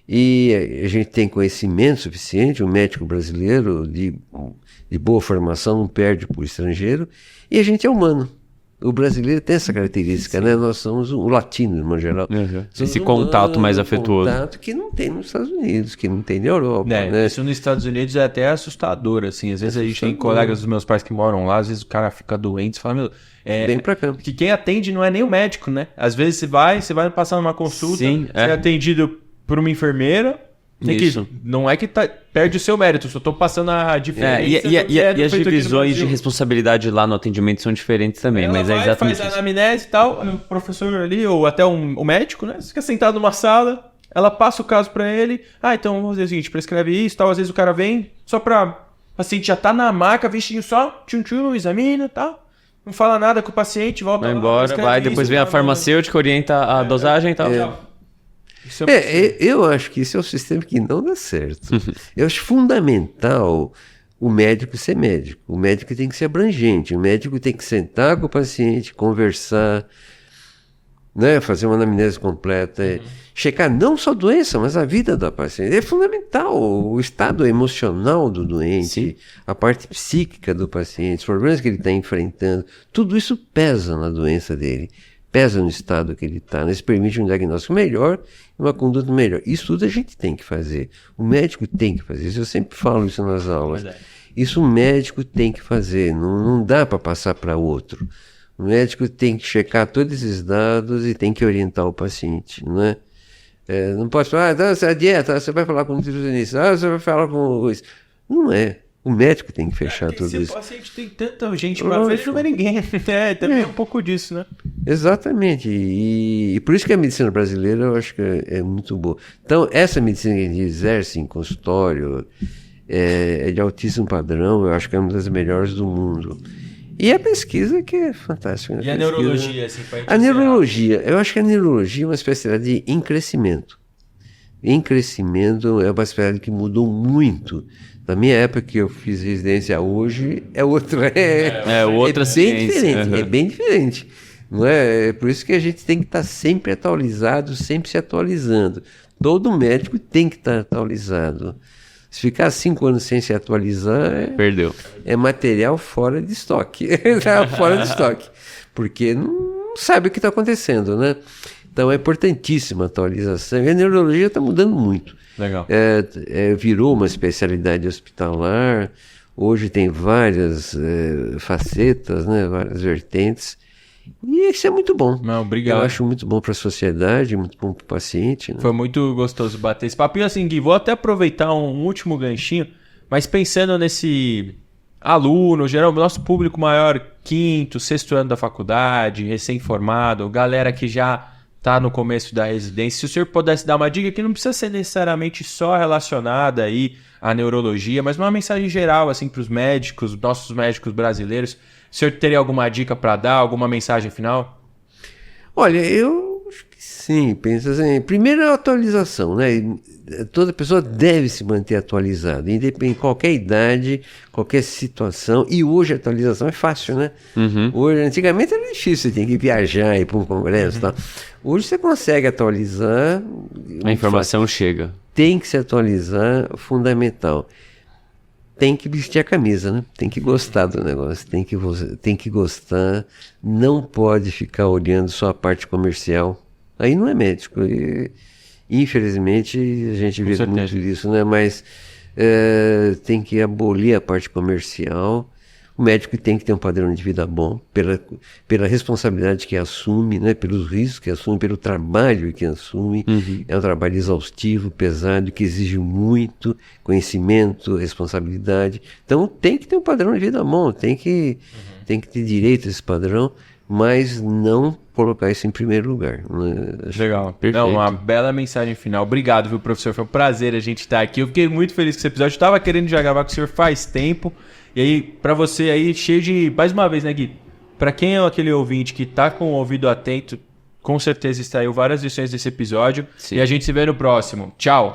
E a gente tem conhecimento suficiente, o médico brasileiro de boa formação não perde para o estrangeiro, e a gente é humano. O brasileiro tem essa característica, né? Nós somos o latino, de modo geral. Esse contato mais afetuoso. Contato que não tem nos Estados Unidos, que não tem na Europa, né? Isso nos Estados Unidos é até assustador, assim. Às vezes a gente tem colegas dos meus pais que moram lá, às vezes o cara fica doente, você fala, meu... Vem pra cá. Que quem atende não é nem o médico, né? Às vezes você vai passar numa consulta, você é atendido por uma enfermeira, não é que perde o seu mérito, só tô passando a diferença. E as divisões de responsabilidade lá no atendimento são diferentes também, ela mas é exatamente faz a anamnese e tal, o professor ali, ou até o médico, né? Você fica sentado numa sala, ela passa o caso pra ele, então vamos fazer o seguinte, prescreve isso e tal, às vezes o cara vem só pra... O paciente já tá na maca, vestinho só, examina e tal. Não fala nada com o paciente, volta vai embora, depois vem a farmacêutica, orienta a dosagem e tal. Eu acho que esse é um sistema que não dá certo. Eu acho fundamental o médico ser médico. O médico tem que ser abrangente. O médico tem que sentar com o paciente, conversar, né, fazer uma anamnese completa, checar não só a doença, mas a vida da paciente. É fundamental o estado emocional do doente, a parte psíquica do paciente, os problemas que ele está enfrentando. Tudo isso pesa na doença dele, pesa no estado que ele está. Isso permite um diagnóstico melhor e uma conduta melhor. Isso tudo a gente tem que fazer. O médico tem que fazer isso. Eu sempre falo isso nas aulas. Isso o médico tem que fazer. Não dá para passar para outro. O médico tem que checar todos esses dados e tem que orientar o paciente, não é? Não pode falar, a dieta, você vai falar com o nutricionista, você vai falar com isso. Não é. O médico tem que fechar tudo isso. O paciente tem tanta gente pra ver, ele não vê ninguém. Também é um pouco disso, né? Exatamente. E por isso que a medicina brasileira eu acho que é muito boa. Então, essa medicina que a gente exerce em consultório é de altíssimo padrão, eu acho que é uma das melhores do mundo. E a pesquisa que é fantástica. E a neurologia, assim, pra gente A neurologia, eu acho que a neurologia é uma especialidade em crescimento. Em crescimento é uma especialidade que mudou muito. Na minha época que eu fiz residência hoje, é outra. Outra ciência. Diferente, é bem diferente. Não é? É por isso que a gente tem que estar sempre atualizado, sempre se atualizando. Todo médico tem que estar atualizado. Se ficar 5 anos sem se atualizar, perdeu. É material fora de estoque. Fora de estoque. Porque não sabe o que está acontecendo, né? Então é importantíssima a atualização. E a neurologia está mudando muito. Legal. Virou uma especialidade hospitalar. Hoje tem várias facetas, né? Várias vertentes. E isso é muito bom. Não, obrigado. Eu acho muito bom para a sociedade, muito bom para o paciente. Né? Foi muito gostoso bater esse papo. E assim, Gui, vou até aproveitar um último ganchinho, mas pensando nesse aluno, geral, nosso público maior, 5º, 6º ano da faculdade, recém-formado, galera que já está no começo da residência, se o senhor pudesse dar uma dica que não precisa ser necessariamente só relacionada aí à neurologia, mas uma mensagem geral assim para os médicos, nossos médicos brasileiros. O senhor teria alguma dica para dar, alguma mensagem final? Olha, eu acho que sim. Pensa assim, primeiro é a atualização, né? Toda pessoa deve se manter atualizada, independente de qualquer idade, qualquer situação. E hoje a atualização é fácil, né? Hoje, antigamente era difícil, você tinha que viajar, ir para um congresso e tal. Hoje você consegue atualizar. A informação chega. Tem que se atualizar, fundamental. Tem que vestir a camisa, né? Tem que gostar do negócio, tem que gostar, não pode ficar olhando só a parte comercial. Aí não é médico. E, infelizmente, a gente vê muito disso, né? Mas tem que abolir a parte comercial. O médico tem que ter um padrão de vida bom, pela responsabilidade que assume, né? Pelos riscos que assume, pelo trabalho que assume. É um trabalho exaustivo, pesado, que exige muito conhecimento, responsabilidade. Então tem que ter um padrão de vida bom, tem que ter direito a esse padrão, mas não colocar isso em primeiro lugar. Né? Legal. Perfeito. Não, uma bela mensagem final. Obrigado, viu, professor? Foi um prazer a gente estar aqui. Eu fiquei muito feliz com esse episódio. Eu estava querendo já gravar com o senhor faz tempo. E aí, pra você aí, cheio de... Mais uma vez, né, Gui? Pra quem é aquele ouvinte que tá com o ouvido atento, com certeza extraiu várias lições desse episódio. Sim. E a gente se vê no próximo. Tchau!